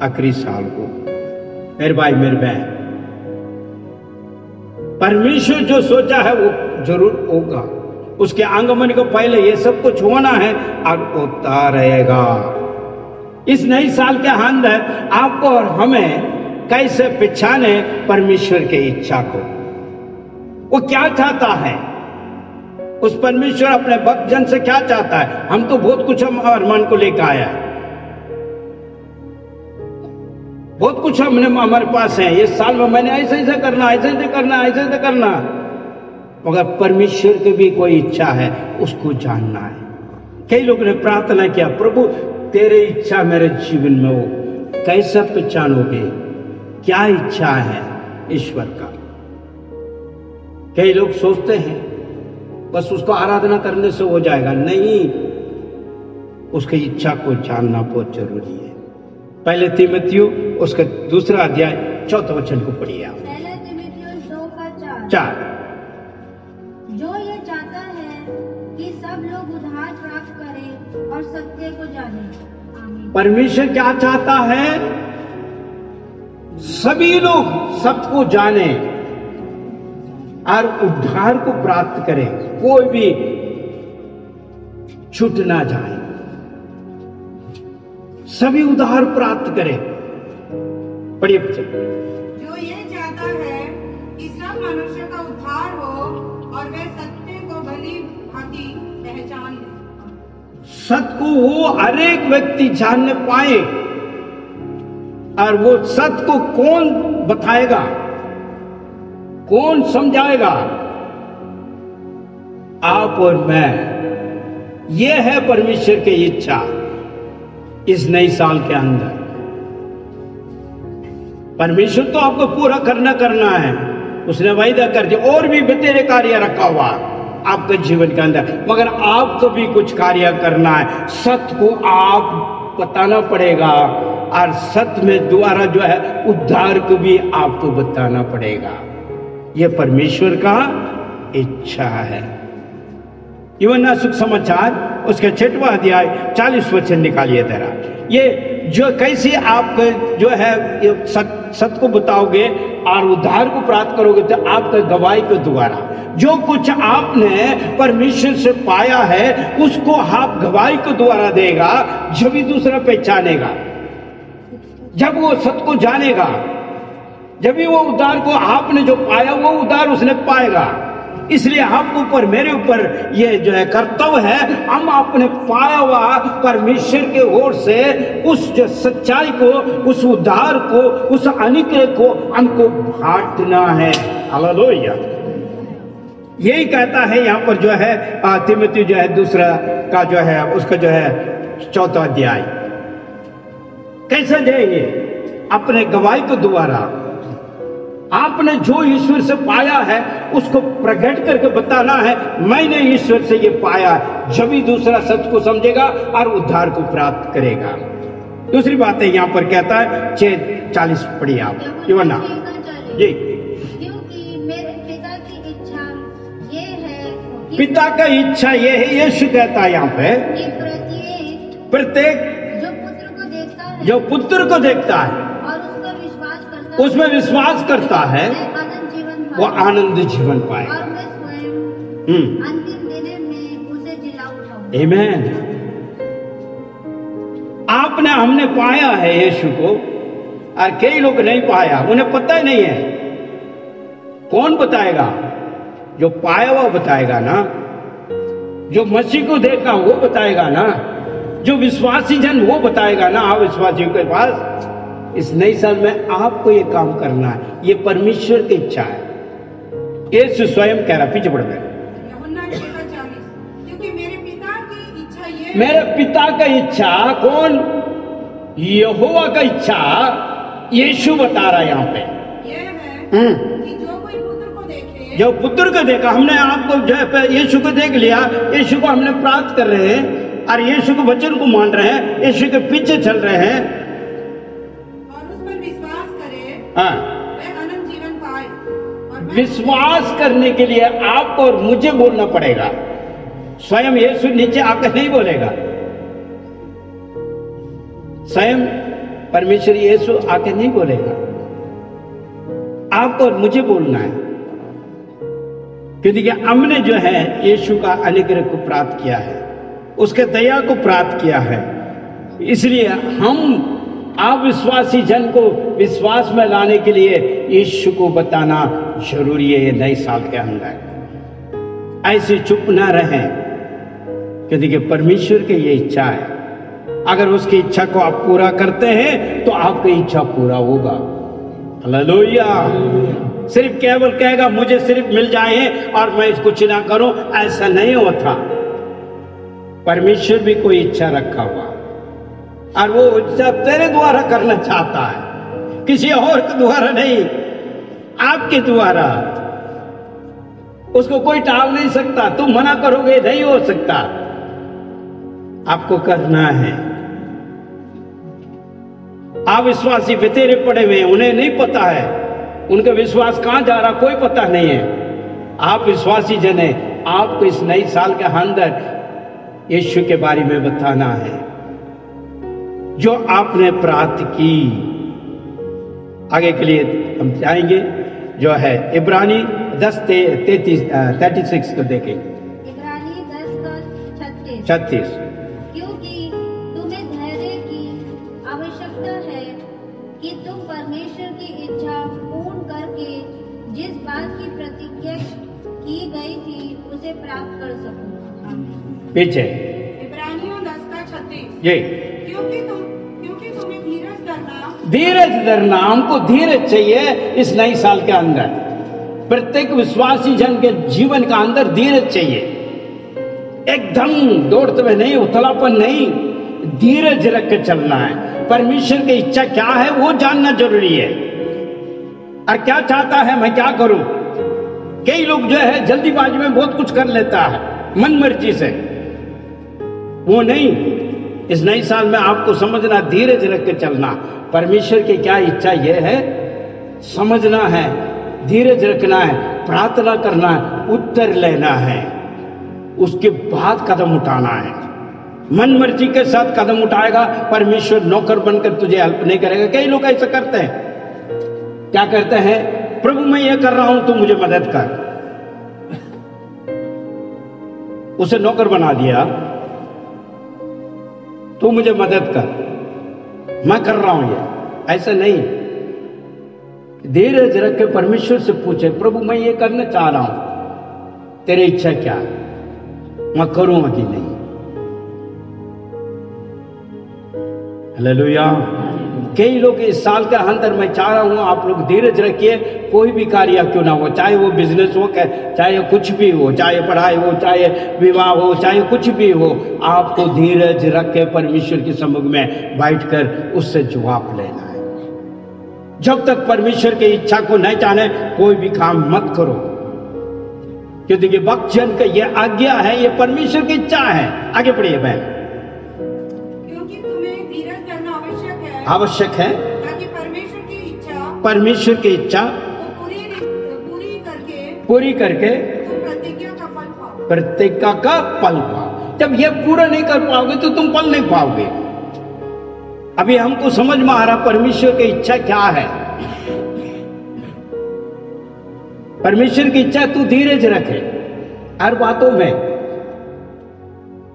आखिरी साल को। मेरे भाई मेरे बहन, परमेश्वर जो सोचा है वो जरूर होगा। उसके आगमन को पहले ये सब कुछ होना है और होता रहेगा। इस नए साल के अंदर आपको और हमें कैसे पहचाने परमेश्वर की इच्छा को, वो क्या चाहता है। उस परमेश्वर अपने भक्त जन से क्या चाहता है। हम तो बहुत कुछ हमारे मन को लेकर आया है, बहुत कुछ हमने हमारे पास है। इस साल में मैंने ऐसे करना, ऐसे करना, मगर परमेश्वर की भी कोई इच्छा है, उसको जानना है। कई लोगों ने प्रार्थना किया, प्रभु तेरी इच्छा मेरे जीवन में हो। कैसे पहचानोगे क्या इच्छा है ईश्वर का? कई लोग सोचते हैं बस उसको आराधना करने से हो जाएगा। नहीं, उसकी इच्छा को जानना बहुत जरूरी है। पहले तीमुथियुस उसका 2 अध्याय 4 वचन को पढ़िए आप। पहले तीमुथियुस 2:4। जो ये चाहता है कि सब लोग उद्धार प्राप्त करें और सत्य को जाने। आमीन। परमेश्वर क्या चाहता है? सभी लोग सबको जाने और उद्धार को प्राप्त करें, कोई भी छूट ना जाए, सभी उद्धार प्राप्त करें। पढ़िए। जो ये चाहता है कि सब मनुष्य का उद्धार सत्य को वो हर एक व्यक्ति जानने पाए। और वो सत्य को कौन बताएगा, कौन समझाएगा? आप और मैं। ये है परमेश्वर की इच्छा इस नई साल के अंदर। परमेश्वर तो आपको पूरा करना है, उसने वायदा कर दिया। और भी बतेरे कार्य रखा हुआ आपके जीवन के अंदर, मगर आपको भी कुछ कार्य करना है। सत्य को आप बताना पड़ेगा, और सत्य में द्वारा जो है उद्धार को भी आपको बताना पड़ेगा। यह परमेश्वर का इच्छा है। यूहन्ना सुसमाचार उसके 6वां अध्याय 40 वचन निकालिए जरा। ये जो कैसे आप जो है सत्य को बताओगे और उद्धार को प्राप्त करोगे, तो आपके गवाही के द्वारा जो कुछ आपने परमेश्वर से पाया है उसको आप गवाही के द्वारा देगा, जब भी दूसरा पहचानेगा, जब वो सत्य को जानेगा, जब भी वो उद्धार को आपने जो पाया वो उद्धार उसने पाएगा। इसलिए आपके ऊपर, मेरे ऊपर ये जो है कर्तव्य है, हम अपने पाया हुआ परमेश्वर के ओर से उस जो सच्चाई को, उस उद्धार को, उस अनुग्रह को हमको बांटना है। हालेलुया। यही कहता है यहाँ पर जो है तिमोथी जो है दूसरा का जो है उसका जो है 4वां अध्याय। कैसे देंगे? अपने गवाही के द्वारा। आपने जो ईश्वर से पाया है उसको प्रकट करके बताना है, मैंने ईश्वर से ये पाया। जब भी दूसरा सत्य को समझेगा और उद्धार को प्राप्त करेगा। दूसरी बात है यहाँ पर कहता है 6:40 पढ़िए आप यूहन्ना जी। क्योंकि मेरे पिता की इच्छा ये है, पिता का इच्छा ये है, यीशु कहता है यहाँ पे, कि प्रत्येक जो पुत्र को देखता है और उसमें विश्वास करता है वो आनंद जीवन पाए। और मैं स्वयं अंतिम दिन में उसे जिला उठाऊंगा। आमीन। आपने, हमने पाया है यीशु को, और कई लोग नहीं पाया, उन्हें पता ही नहीं है। कौन बताएगा? जो पाया हुआ बताएगा ना, जो मसीह को देखा वो बताएगा ना, जो विश्वासी जन वो बताएगा ना। अविश्वासियों के पास इस नई साल में आपको ये काम करना है, ये परमेश्वर की इच्छा है। यीशु स्वयं कह रहा, पीछे बढ़ गए, क्योंकि मेरे पिता की इच्छा ये, मेरे पिता का इच्छा कौन? यहोवा का इच्छा यीशु बता रहा है यहाँ पे। ये है कि जो कोई पुत्र को देखे, जो पुत्र को देखा, हमने आपको जो है यीशु को देख लिया, यीशु को हमने प्राप्त कर रहे हैं और यीशु के वचन को मान रहे हैं, यीशु के पीछे चल रहे हैं और उस पर विश्वास करे, हाँ, वह अनंत जीवन पाए। और विश्वास करने के लिए आपको और मुझे बोलना पड़ेगा। स्वयं यीशु नीचे आकर नहीं बोलेगा, स्वयं परमेश्वर यीशु आकर नहीं बोलेगा, आपको और मुझे बोलना है। क्योंकि हमने जो है यीशु का अनुग्रह को प्राप्त किया है, उसके दया को प्राप्त किया है। इसलिए हम अविश्वासी जन को विश्वास में लाने के लिए यीशु को बताना जरूरी है। ये नए साल के अंदर ऐसे चुप ना रहें, क्योंकि परमेश्वर की ये इच्छा है। अगर उसकी इच्छा को आप पूरा करते हैं तो आपकी इच्छा पूरा होगा। हालेलुया। सिर्फ केवल कहेगा मुझे सिर्फ मिल जाए और मैं कुछ ना करूं, ऐसा नहीं होता। परमेश्वर भी कोई इच्छा रखा हुआ और वो इच्छा तेरे द्वारा करना चाहता है, किसी और के द्वारा नहीं, आपके द्वारा। उसको कोई टाल नहीं सकता, तुम मना करोगे नहीं हो सकता, आपको करना है। अविश्वासी बेतेरे पड़े हुए हैं, उन्हें नहीं पता है उनका विश्वास कहां जा रहा, कोई पता नहीं है। आप विश्वासी जन है, आपको इस नई साल के अंदर यीशु के बारे में बताना है जो आपने प्राप्त की। आगे के लिए हम जाएंगे जो है इब्रानी 10:36 को देखें। इब्रानी 10:36। 36। क्योंकि तुम्हें धैर्य की आवश्यकता है कि तुम परमेश्वर की इच्छा पूर्ण करके जिस बात की प्रतिज्ञा की गई थी उसे प्राप्त कर सको। पीछे इब्रानियों 10 ये क्योंकि तुम्हें धीरज धरना, हमको धीरज चाहिए इस नई साल के अंदर। प्रत्येक विश्वासी जन के जीवन का अंदर धीरज चाहिए। एकदम दौड़ते हुए नहीं, उथलापन नहीं, धीरज रख के चलना है। परमेश्वर की इच्छा क्या है वो जानना जरूरी है, और क्या चाहता है, मैं क्या करूं। कई लोग जो है जल्दीबाजी में बहुत कुछ कर लेता है मन मर्जी से, वो नहीं। इस नई साल में आपको समझना, धीरज रख के चलना। परमेश्वर की क्या इच्छा यह है समझना है, धीरज रखना है, प्रार्थना करना है, उत्तर लेना है, उसके बाद कदम उठाना है। मन मर्जी के साथ कदम उठाएगा, परमेश्वर नौकर बनकर तुझे हेल्प नहीं करेगा। कई लोग ऐसा करते हैं, क्या करते हैं, प्रभु मैं ये कर रहा हूं तो मुझे मदद कर। उसे नौकर बना दिया, तो मुझे मदद कर, मैं कर रहा हूं ये। ऐसा नहीं, धीरज रख के परमेश्वर से पूछे, प्रभु मैं ये करना चाह रहा हूं, तेरी इच्छा क्या है, मैं करूंगा कि नहीं। हालेलुया। कई लोग इस साल के अंदर मैं चाह रहा हूं आप लोग धीरज रखिए, कोई भी कार्य क्यों ना हो, चाहे वो बिजनेस हो, चाहे कुछ भी हो, चाहे पढ़ाई हो, चाहे विवाह हो, चाहे कुछ भी हो, आपको धीरज रख के परमेश्वर के सम्मुख में बैठकर उससे जवाब लेना है। जब तक परमेश्वर की इच्छा को नहीं जाने कोई भी काम मत करो, क्योंकि ये भक्त जन का ये आज्ञा है, ये परमेश्वर की इच्छा है। आगे पढ़िए बहन। क्योंकि तुम्हें धीरज करना आवश्यक है ताकि परमेश्वर की इच्छा पूरी करके तुम प्रतिज्ञा का फल पाओ। जब ये पूरा नहीं कर पाओगे तो तुम फल नहीं पाओगे। अभी हमको समझ में आ रहा परमेश्वर की इच्छा क्या है। परमेश्वर की इच्छा तू धीरज रखे हर बातों में,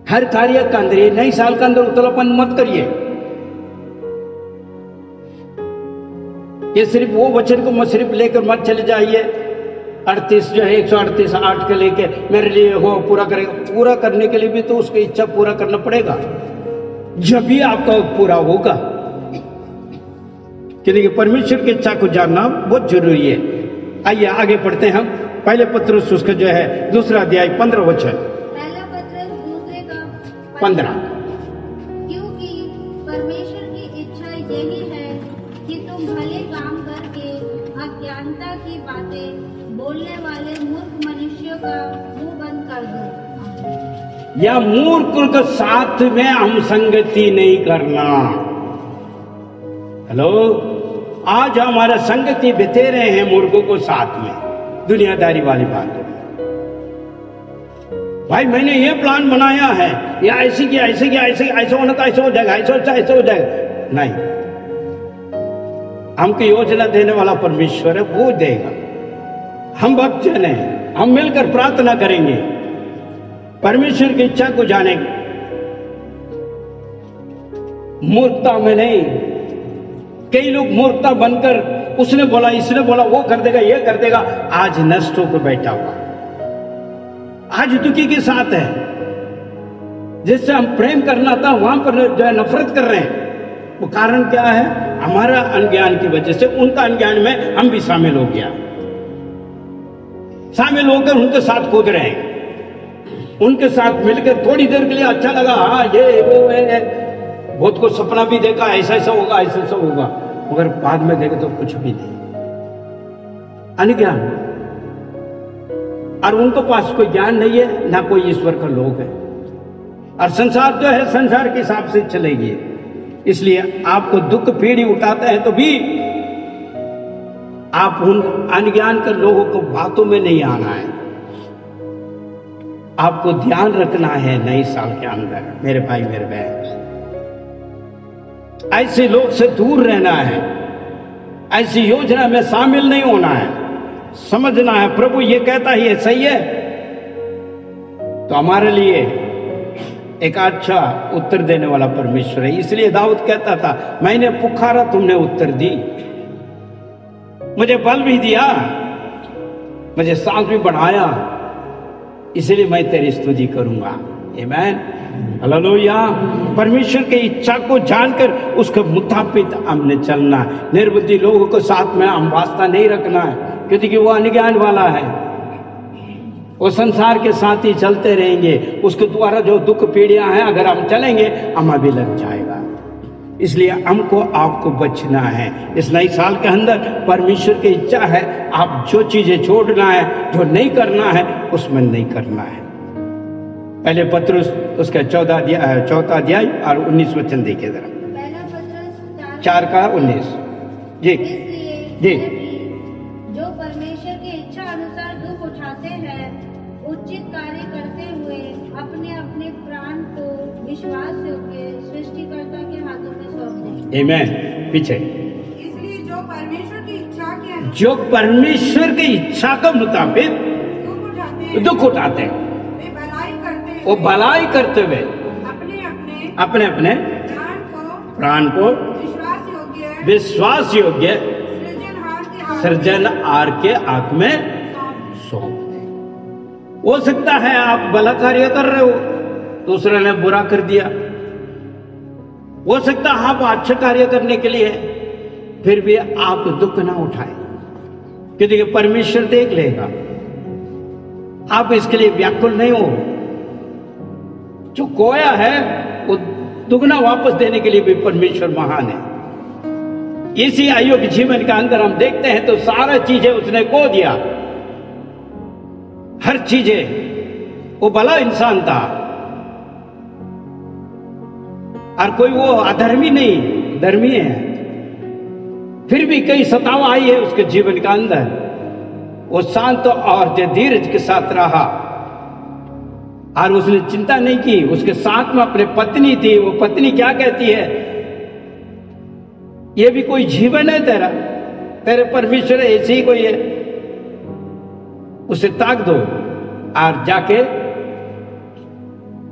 हर कार्य के अंदर। ये नई साल के अंदर उतलापन मत करिए। ये सिर्फ वो वचन को मत सिर्फ लेकर मत चले जाइए। 38 जो है 138 8 के लेके मेरे लिए हो पूरा करेगा। पूरा करने के लिए भी तो उसकी इच्छा पूरा करना पड़ेगा, जब भी आपका पूरा होगा। क्योंकि परमेश्वर की इच्छा को जानना बहुत जरूरी है। आइए आगे पढ़ते हैं हम। पहले पत्रस उसका जो है दूसरा अध्याय 15 वचन। पहला पत्रस दूसरे का 15। क्योंकि परमेश्वर की इच्छा यही है कि तुम भले काम करके अज्ञानता की बातें बोलने वाले मूर्ख मनुष्यों का मुंह बंद कर दो। या मूर्ख के साथ में हम संगति नहीं करना। हेलो, आज हमारा संगति बिते रहे हैं मूर्खों को साथ में, दुनियादारी वाली बातों में। भाई मैंने ये प्लान बनाया है, या ऐसे किया ऐसे किया ऐसे ऐसा होना था, ऐसा हो जाएगा, ऐसा हो जाएगा। नहीं, हमको योजना देने वाला परमेश्वर है, वो देगा। हम भक्त जन हैं, हम मिलकर प्रार्थना करेंगे, परमेश्वर की इच्छा को जानेंगे, मूर्खता में नहीं। कई लोग मूर्खता बनकर उसने बोला इसने बोला वो कर देगा ये कर देगा, आज नष्ट होकर बैठा हुआ, आज दुखी के साथ है। जिससे हम प्रेम करना था वहां पर जो है नफरत कर रहे हैं। वो कारण क्या है? हमारा अज्ञान की वजह से, उनका अज्ञान में हम भी शामिल हो गया, शामिल होकर उनके साथ कूद रहे हैं। उनके साथ मिलकर थोड़ी देर के लिए अच्छा लगा, हाँ ये वो है, बहुत कुछ सपना भी देखा, ऐसा ऐसा होगा ऐसा ऐसा होगा, मगर बाद में देखे तो कुछ भी नहीं, अज्ञान। और उनके पास कोई ज्ञान नहीं है, ना कोई ईश्वर का लोग है। और संसार जो है संसार के हिसाब से चलेगी। इसलिए आपको दुख पीड़ी उठाते हैं तो भी आप उन अज्ञान के लोगों को बातों में नहीं आना है। आपको ध्यान रखना है नई साल के अंदर, मेरे भाई मेरे बहन। ऐसे लोग से दूर रहना है, ऐसी योजना में शामिल नहीं होना है। समझना है प्रभु ये कहता है ये सही है, तो हमारे लिए एक अच्छा उत्तर देने वाला परमेश्वर है। इसलिए दाऊद कहता था, मैंने पुकारा तुमने उत्तर दी, मुझे बल भी दिया, मुझे सांस भी बढ़ाया, इसलिए मैं तेरी स्तुति करूंगा। आमीन। हालेलुया। परमेश्वर की इच्छा को जानकर उसके मुताबिक हमने चलना है। निर्बुद्धि लोगों को साथ में हम वास्ता नहीं रखना है, क्योंकि वो अनज्ञान वाला है। वो संसार के साथ ही चलते रहेंगे, उसके द्वारा जो दुख पीड़ियां हैं अगर हम चलेंगे हमें भी लग जाएगा। इसलिए हमको आपको बचना है। इस नए साल के अंदर परमेश्वर की इच्छा है, आप जो चीजें छोड़ना है, जो नहीं करना है, उसमें नहीं करना है। पहले पत्रुस उसका 14 अध्याय और 19 वचन देखिए जरा। पहला पत्रुस 4:19 जी जी। जो परमेश्वर की इच्छा अनुसार दुख उठाते हैं, उचित कार्य करते हुए अपने अपने प्राण को विश्वास योग्य सृष्टिकर्ता के हाथों में सौंप दें। आमीन। पीछे इसलिए जो परमेश्वर की इच्छा के अनुसार जो परमेश्वर की इच्छा के मुताबिक दुख उठाते हैं, वो भलाई करते हुए अपने अपने प्राण को विश्वास योग्य सृजनहार के हाथ में सौंप दे। हो सकता है आप भला कार्य कर रहे हो, दूसरे ने बुरा कर दिया। हो सकता है आप अच्छा कार्य करने के लिए, फिर भी आप दुख ना उठाए, क्योंकि परमेश्वर देख लेगा। आप इसके लिए व्याकुल नहीं हो। जो खोया है वो दुगना वापस देने के लिए भी परमेश्वर महान है। इसी अय्यूब के जीवन के अंदर हम देखते हैं तो सारा चीजें उसने खो दिया, हर चीजें। वो भला इंसान था और कोई वो अधर्मी नहीं, धर्मी है। फिर भी कई सताव आई है उसके जीवन के अंदर। वो शांत और धीरज के साथ रहा और उसने चिंता नहीं की। उसके साथ में अपने पत्नी थी। वो पत्नी क्या कहती है, ये भी कोई जीवन है तेरा, तेरे परमेश्वर ऐसे ही कोई है, उसे ताक दो और जाके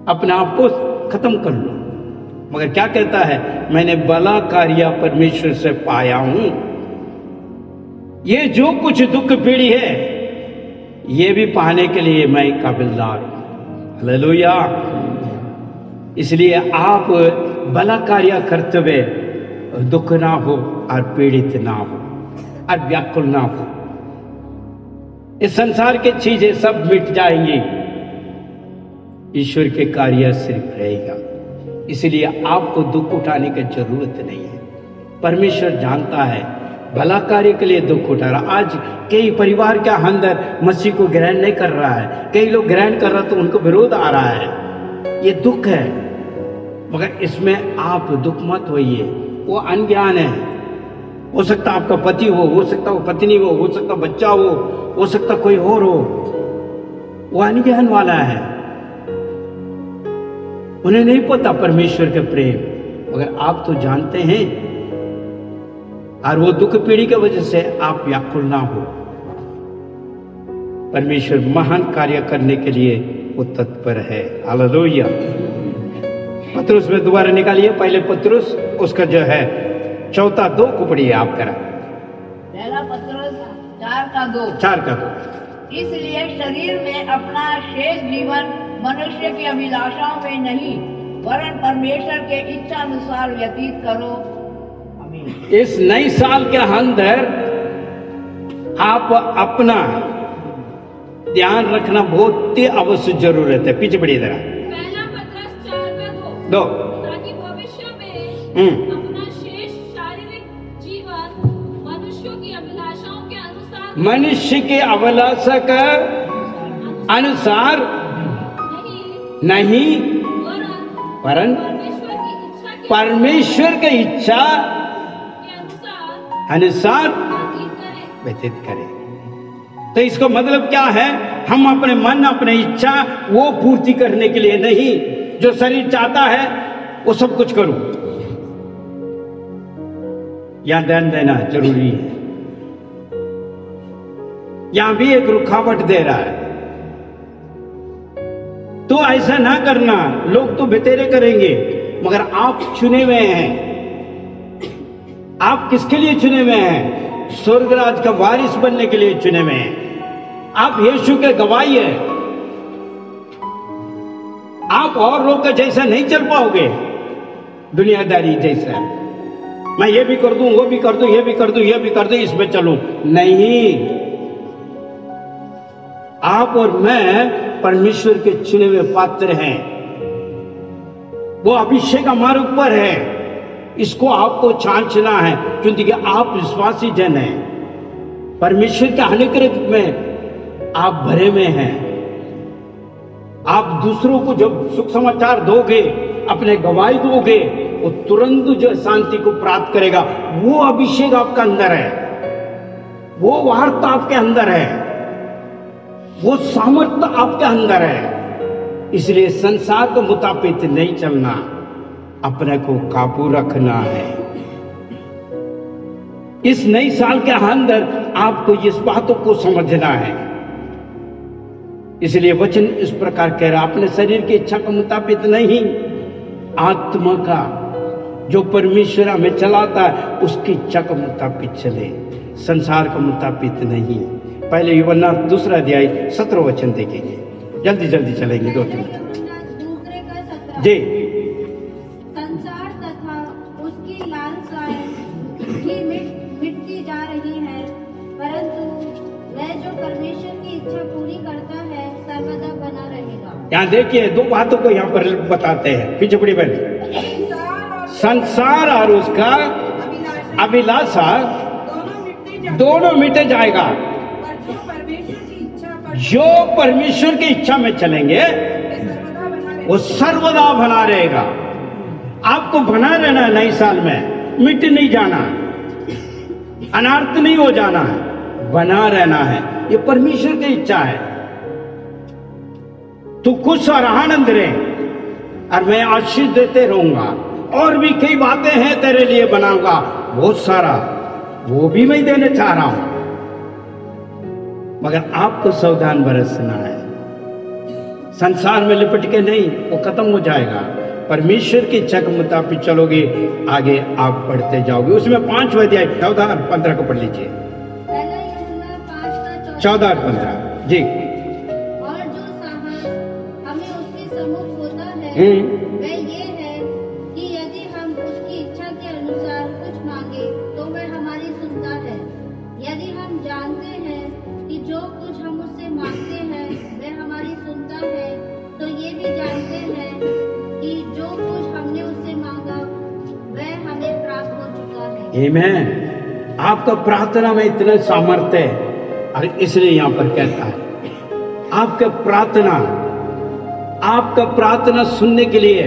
अपने आप को खत्म कर लो। मगर क्या कहता है, मैंने भला कार्य परमेश्वर से पाया हूं। ये जो कुछ दुख पीड़ी है ये भी पाने के लिए मैं काबिलदार हूं। हालेलुया। इसलिए आप भला कार्य करते हुए दुख ना हो और पीड़ित ना हो और व्याकुल ना हो। इस संसार की चीजें सब मिट जाएंगी, ईश्वर के कार्य सिर्फ रहेगा। इसलिए आपको दुख उठाने की जरूरत नहीं है। परमेश्वर जानता है भला कार्य के लिए दुख उठा रहा। आज कई परिवार के अंदर मसीह को ग्रहण नहीं कर रहा है, कई लोग ग्रहण कर रहा तो उनको विरोध आ रहा है। ये दुख है, मगर इसमें आप दुख मत होइए। वो अनज्ञान है। हो सकता आपका पति हो सकता वो पत्नी हो सकता बच्चा हो सकता कोई और हो। वो अनज्ञान वाला है, उन्हें नहीं पता परमेश्वर के प्रेम, मगर आप तो जानते हैं। और वो दुख पीढ़ी की वजह से आप व्याकुल ना हो। परमेश्वर महान कार्य करने के लिए वो तत्पर है। हालेलुया। पत्रुस में दोबारा निकालिए, पहले पत्रुस उसका जो है 4:2 को पढ़िए आप करा। पहला पत्रुस 4:2। इसलिए शरीर में अपना शेष जीवन मनुष्य की अभिलाषाओं में नहीं वरन परमेश्वर के इच्छा अनुसार व्यतीत करो। इस नए साल के अंदर आप अपना ध्यान रखना बहुत ही आवश्यक जरूरत है। पीछे बढ़िए जरा। पहला पत्रुस 4:2 ताकि भविष्य में अपना शेष शारीरिक जीवन मनुष्यों की अभिलाषाओं के अनुसार मनुष्य के अभिलाषा के अनुसार नहीं वरन परमेश्वर की इच्छा अनुसार व्यतीत करें। तो इसका मतलब क्या है, हम अपने मन अपने इच्छा वो पूर्ति करने के लिए नहीं, जो शरीर चाहता है वो सब कुछ करूं। यहां ध्यान देना जरूरी है। यहां भी एक रुकावट दे रहा है, तो ऐसा ना करना। लोग तो बेतेरे करेंगे, मगर आप चुने हुए हैं। आप किसके लिए चुने हुए हैं? स्वर्गराज का वारिस बनने के लिए चुने हुए हैं। आप यीशु के गवाही है। आप और लोग का जैसा नहीं चल पाओगे, दुनियादारी जैसा। मैं ये भी कर दूं, वो भी कर दूं, ये भी कर दूं, ये भी कर दूं, इसमें चलूं, नहीं। आप और मैं परमेश्वर के चुने हुए पात्र हैं। वो अभिषेक हमारे ऊपर है, इसको आपको छांचना है, क्योंकि आप विश्वासी जन हैं। परमेश्वर के अनुग्रह में आप भरे में हैं। आप दूसरों को जब सुख समाचार दोगे, अपने गवाही दोगे, वो तुरंत जो शांति को प्राप्त करेगा। वो अभिषेक आपका अंदर है, वो वार्ता आपके अंदर है, वो सामर्थ्य आपके अंदर है। इसलिए संसार के मुताबिक नहीं चलना, अपने को काबू रखना है। इस नई साल के अंदर आपको इस बातों को समझना है। इसलिए वचन इस प्रकार कह रहा, अपने शरीर की इच्छा के मुताबिक नहीं, आत्मा का जो परमेश्वर हमें चलाता है उसकी इच्छा के मुताबिक चले, संसार के मुताबिक नहीं। पहले यूहन्ना 2 अध्याय 17 वचन देखेंगे, जल्दी जल्दी चलेंगे 2-3 दूसरे का 17 जी। संसार तथा उसकी लालसाएं भी मिटती जा रही है, परंतु वह जो परमेश्वर की इच्छा पूरी करता है सर्वदा बना रहेगा। यहाँ देखिए, दो बातों को यहाँ पर बताते हैं, पीछे पड़ी बहन। संसार और उसका अभिलाषा दोनों मिटे जाएगा। जो परमेश्वर की इच्छा में चलेंगे वो सर्वदा बना रहेगा। आपको बना रहना है नई साल में, मिट नहीं जाना, अनर्थ नहीं हो जाना है, बना रहना है। ये परमेश्वर की इच्छा है। तू खुश और आनंद रहे, और मैं आशीष देते रहूंगा। और भी कई बातें हैं तेरे लिए बनाऊंगा, बहुत सारा, वो भी मैं देने चाह रहा हूं, मगर आपको सावधान बरसना है। संसार में लिपट के नहीं, वो खत्म हो जाएगा। परमेश्वर की इच्छा के मुताबिक चलोगे, आगे आप बढ़ते जाओगे। उसमें 5वां अध्याय 14 और 15 को पढ़ लीजिए। 14 और 15 जी। और जो साहस हमें उसके सम्मुख होता है वह ये है कि यदि हम उसकी इच्छा के अनुसार कुछ मांगे तो वह हमारी सुनता है। यदि हम जानते हैं कि जो कुछ हम उससे मांगते हैं वह हमारी सुनता है, तो ये भी जानते हैं कि जो कुछ हमने उससे मांगा वह हमें प्राप्त हो चुका है। आमीन। आपका प्रार्थना में इतना सामर्थ्य है, और इसलिए यहां पर कहता है आपका प्रार्थना सुनने के लिए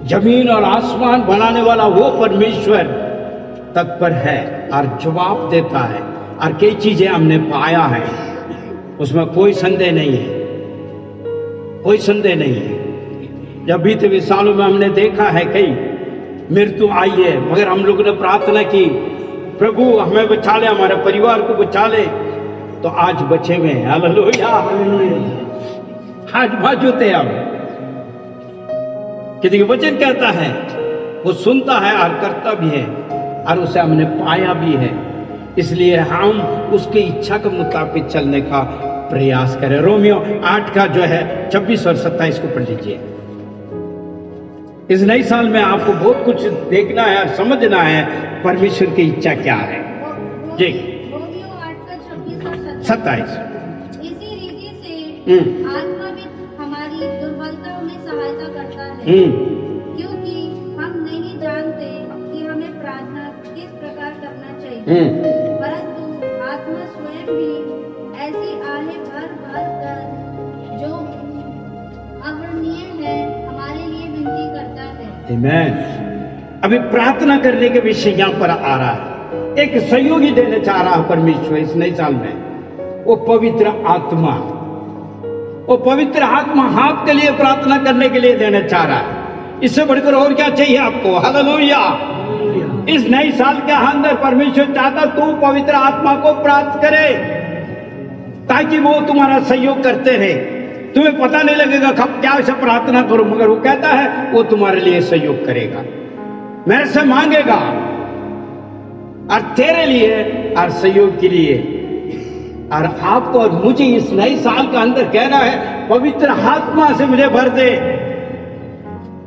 जमीन और आसमान बनाने वाला वो परमेश्वर तत्पर है और जवाब देता है। और कई चीजें हमने पाया है, उसमें कोई संदेह नहीं है, कोई संदेह नहीं है। जब बीते हुए सालों में हमने देखा है कई मृत्यु आई है, मगर हम लोगों ने प्रार्थना की, प्रभु हमें बचा ले, हमारे परिवार को बचा ले, तो आज बचे हुए हैं। हालेलुया, आज मौजूद है। अब क्योंकि वचन कहता है वो सुनता है और करता भी है, और उसे हमने पाया भी है। इसलिए हम उसकी इच्छा के मुताबिक चलने का प्रयास करें। रोमियो 8 का जो है 26 और 27 को पढ़ लीजिए। इस नई साल में आपको बहुत कुछ देखना है और समझना है, परमेश्वर की इच्छा क्या है जी। रोमियो 8 का 26 और 27। इसी रीति से आत्मा भी हमारी दुर्बलताओं में सहायता करता है, क्योंकि हम नहीं जानते कि हमें प्रार्थना किस प्रकार करना चाहिए, परंतु आत्मा स्वयं भी ऐसी आहें भर भर कर जो अवर्णनीय है हमारे लिए विनती करता है। आमीन। अभी प्रार्थना करने के विषय यहां पर आ रहा है। एक सहयोगी देने चाह रहा है परमेश्वर इस नए साल में, वो पवित्र आत्मा। वो पवित्र आत्मा आपके लिए प्रार्थना करने के लिए देना चाह रहा है। इससे बढ़कर और क्या चाहिए आपको? हालेलुया। इस नए साल के अंदर परमेश्वर चाहता तू पवित्र आत्मा को प्राप्त करे, ताकि वो तुम्हारा सहयोग करते रहे। तुम्हें पता नहीं लगेगा कब क्या से प्रार्थना करो, मगर वो कहता है वो तुम्हारे लिए सहयोग करेगा, मेरे से मांगेगा, और तेरे लिए और सहयोग के लिए। और आपको और मुझे इस नए साल के अंदर कह रहा है पवित्र आत्मा से मुझे भर दे,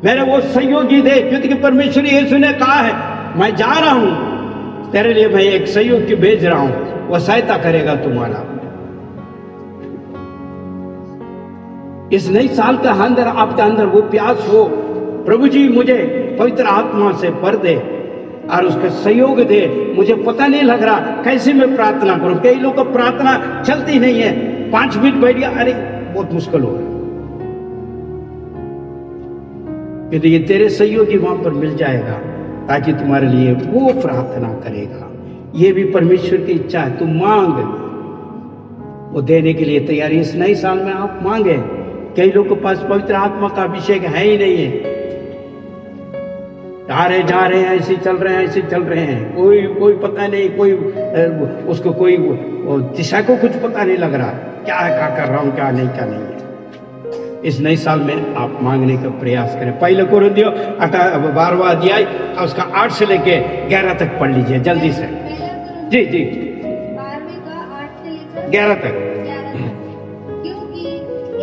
मेरे वो सहयोगी दे, क्योंकि परमेश्वर यीशु ने कहा है मैं जा रहा हूं तेरे लिए, मैं एक सहयोगी भेज रहा हूं, वो सहायता करेगा तुम्हारा। इस नई साल का अंदर आपके अंदर वो प्यास हो, प्रभु जी मुझे पवित्र आत्मा से भर दे और उसका सहयोग दे। मुझे पता नहीं लग रहा कैसे मैं प्रार्थना करूं। कई लोग को प्रार्थना चलती नहीं है, 5 मिनट बैठ गया, अरे बहुत मुश्किल हो रहा है। यदि ये तेरे सहयोगी वहां पर मिल जाएगा ताकि तुम्हारे लिए वो प्रार्थना करेगा। ये भी परमेश्वर की इच्छा है, तुम मांग, वो देने के लिए तैयारी। इस नए साल में आप मांगे। कई लोगों के पास पवित्र आत्मा का अभिषेक है ही नहीं है, जा रहे हैं, ऐसे चल रहे हैं, ऐसे चल रहे हैं, कोई पता नहीं, कोई उसको कोई दिशा को कुछ पता नहीं लग रहा क्या कर रहा हूं, क्या नहीं है। इस नए साल में आप मांगने का प्रयास करें। पहले कोरिन्थियों 12वां अध्याय उसका 8 से लेके 11 तक पढ़ लीजिए जल्दी से। जी 12 का 8 से लेकर 11 तक। क्योंकि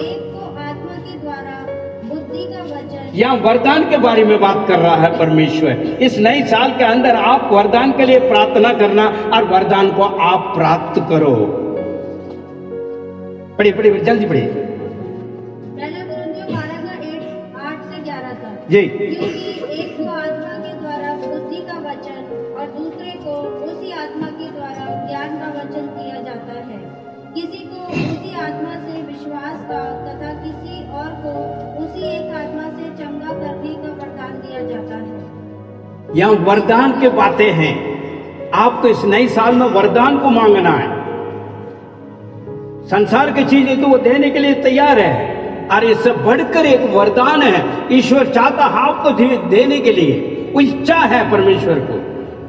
एक को आत्मा के द्वारा बुद्धि का वचन, यहाँ वरदान के बारे में बात कर रहा है परमेश्वर। इस नए साल के अंदर आप वरदान के लिए प्रार्थना करना और वरदान को आप प्राप्त करो। पढ़िए जल्दी पढ़िए। जी। क्योंकि एक को आत्मा के द्वारा बुद्धि का वचन और दूसरे को उसी आत्मा के द्वारा ज्ञान का वचन दिया जाता है। किसी को उसी आत्मा से विश्वास का तथा किसी और को उसी एक आत्मा से चंगा करने का वरदान दिया जाता है। यहाँ वरदान की बातें हैं। आपको इस नए साल में वरदान को मांगना है। संसार की चीजें तो वो देने के लिए तैयार है, और इससे बढ़कर एक वरदान है। ईश्वर चाहता है आपको देने के लिए, वो इच्छा है परमेश्वर को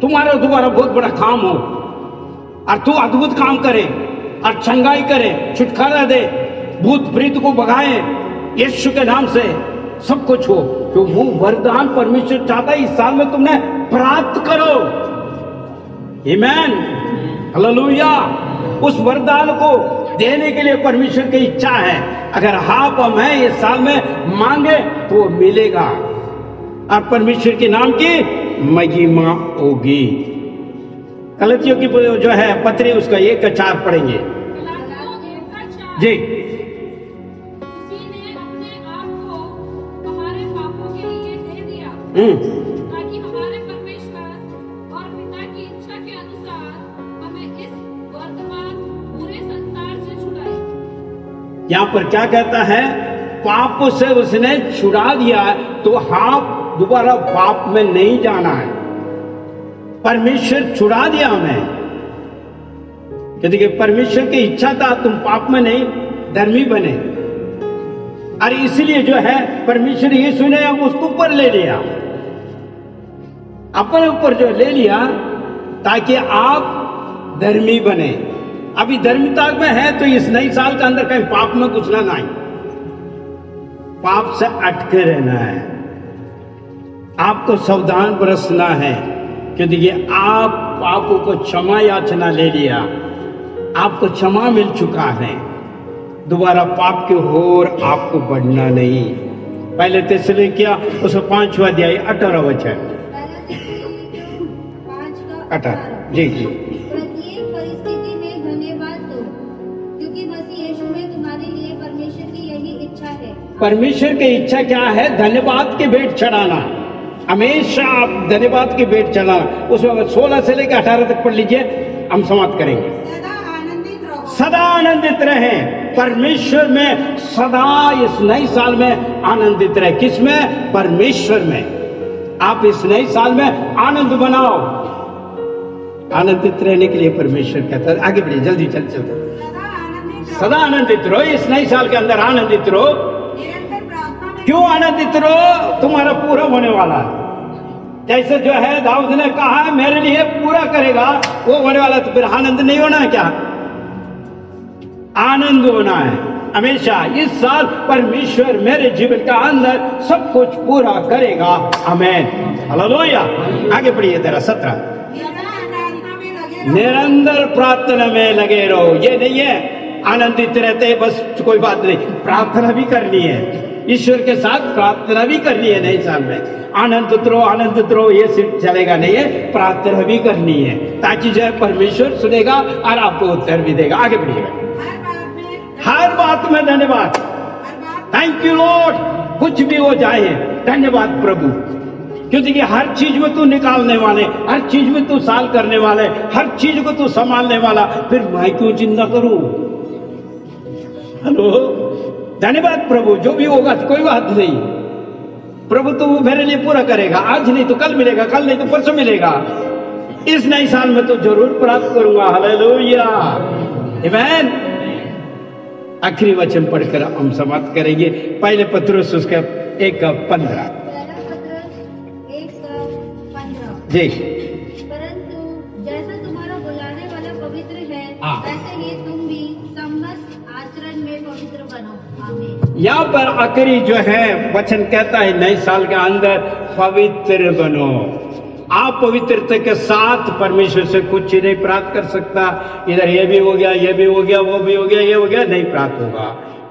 तुम्हारा बहुत बड़ा काम हो और तू अद्भुत काम करे और चंगाई करे, छुटकारा दे, भूत प्रेत को भगाए यीशु के नाम से, सब कुछ हो। तो वो वरदान परमेश्वर चाहता है इस साल में तुमने प्राप्त करो। आमीन, हालेलुया। उस वरदान को देने के लिए परमेश्वर की इच्छा है। अगर आप और मैं इस साल में मांगे तो मिलेगा और परमेश्वर के नाम की महिमा होगी। गलातियों की जो है पत्री उसका 1:4 पढ़ेंगे। जी। उसी ने अपने आप को हमारे पापों के लिए दे दिया ताकि हमारे परमेश्वर और पिता की इच्छा के अनुसार हमें इस वर्तमान बुरे संसार से छुड़ाए। यहाँ पर क्या कहता है? पाप से उसने छुड़ा दिया तो आप दोबारा पाप में नहीं जाना है। परमेश्वर छुड़ा दिया हमें, क्योंकि परमेश्वर की इच्छा था तुम पाप में नहीं धर्मी बने, और इसलिए जो है परमेश्वर यीशु ने उसको ऊपर ले लिया, अपने ऊपर जो ले लिया ताकि आप धर्मी बने। अभी धर्मिता में है तो इस नई साल के अंदर कहीं पाप में घुसना नहीं, पाप से अटके रहना है, आपको सावधान बरसना है, क्योंकि आप पापों को क्षमा याचना ले लिया, आपको क्षमा मिल चुका है। दोबारा पाप की ओर आपको बढ़ना नहीं। पहले थिस्सलुनीकियों उसका 5वां अध्याय 18वां वचन। 18 जी। प्रत्येक परिस्थिति में धन्यवाद दो, क्योंकि मसीह यीशु में तुम्हारे लिए परमेश्वर की यही इच्छा है। परमेश्वर की इच्छा क्या है? धन्यवाद की भेंट चढ़ाना। हमेशा आप धन्यवाद की भेंट चढ़ाना। उसमें 16 से लेकर 18 तक पढ़ लीजिए, हम समाप्त करेंगे। सदा आनंदित रहें परमेश्वर में, सदा इस नए साल में आनंदित रहे। किसमें? परमेश्वर में। आप इस नए साल में आनंद बनाओ। आनंदित रहने के लिए परमेश्वर कहता है, आगे बढ़िए जल्दी चल सदा आनंदित रहो। इस नए साल के अंदर आनंदित रहो। क्यों आनंदित रहो? तुम्हारा पूरा होने वाला है। जैसे जो है दाऊद ने कहा है मेरे लिए पूरा करेगा, वो होने वाला, तो फिर आनंद नहीं होना है क्या? आनंद होना है हमेशा। इस साल परमेश्वर मेरे जीवन का अंदर सब कुछ पूरा करेगा। आमीन, हालेलुया। आगे बढ़िए तेरा 17। निरंतर प्रार्थना में लगे रहो। ये नहीं है आनंदित रहते हैं, बस कोई बात नहीं, प्रार्थना भी करनी है, ईश्वर के साथ प्रार्थना भी करनी है। नए साल में आनंदित रहो ये सिर्फ चलेगा नहीं है, प्रार्थना भी करनी है, ताकि जो है परमेश्वर सुनेगा और आपको उत्तर भी देगा। आगे बढ़िएगा। हर बात में धन्यवाद, थैंक यू लॉर्ड। कुछ भी हो जाए धन्यवाद प्रभु, क्योंकि हर चीज में तू निकालने वाले, हर चीज में तू साल करने वाले, हर चीज को तू संभालने वाला, फिर मैं क्यों चिंता करूं? हेलो, धन्यवाद प्रभु। जो भी होगा कोई बात नहीं, प्रभु तो मेरे लिए पूरा करेगा। आज नहीं तो कल मिलेगा, कल नहीं तो परसों मिलेगा। इस नए साल में तो जरूर प्राप्त करूंगा। हालेलुया, आमीन। आखिरी वचन पढ़कर हम समाप्त करेंगे। पहले पत्रुस उसका 1:15 जी। परंतु जैसा तुम्हारा बुलाने वाला पवित्र है, वैसे ही तुम भी समस्त आचरण में पवित्र बनो। आमीन। यहाँ पर आखिरी जो है वचन कहता है नए साल के अंदर पवित्र बनो। आप पवित्रता के साथ परमेश्वर से कुछ नहीं प्राप्त कर सकता। इधर ये भी हो गया, ये भी हो गया, वो भी हो गया, ये हो गया, नहीं प्राप्त होगा।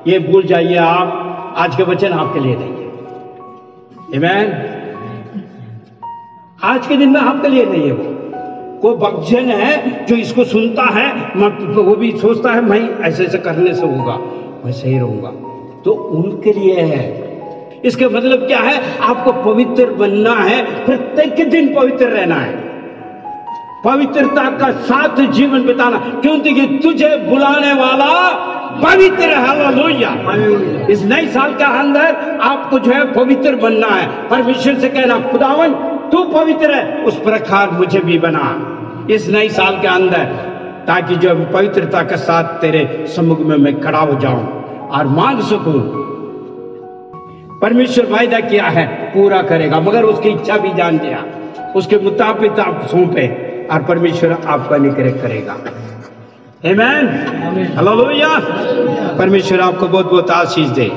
ये भूल जाइए। आप आज के वचन आपके लिए नहीं है, आमीन। आज के दिन में आपके लिए नहीं है। वो कोई भक्तजन है जो इसको सुनता है, वो भी सोचता है मैं ऐसे ऐसे करने से होगा, मैं सही रहूंगा, तो उनके लिए है। इसका मतलब क्या है? आपको पवित्र बनना है, प्रत्येक दिन पवित्र रहना है, पवित्रता का साथ जीवन बिताना, क्योंकि तुझे बुलाने वाला पवित्र है। हालेलुया। इस नए साल के अंदर आपको जो है पवित्र बनना है। परमेश्वर से कहना, खुदावन तू पवित्र है, उस प्रकार मुझे भी बना इस नए साल के अंदर, ताकि जो पवित्रता के साथ तेरे सम्मुख में मैं खड़ा हो जाऊं और मांग सकूं। परमेश्वर वायदा किया है पूरा करेगा, मगर उसकी इच्छा भी जान लिया, उसके मुताबिक आप सौंपे और परमेश्वर आपका अनुग्रह करेगा। आमीन, हालेलुया। परमेश्वर आपको बहुत बहुत आशीष दे।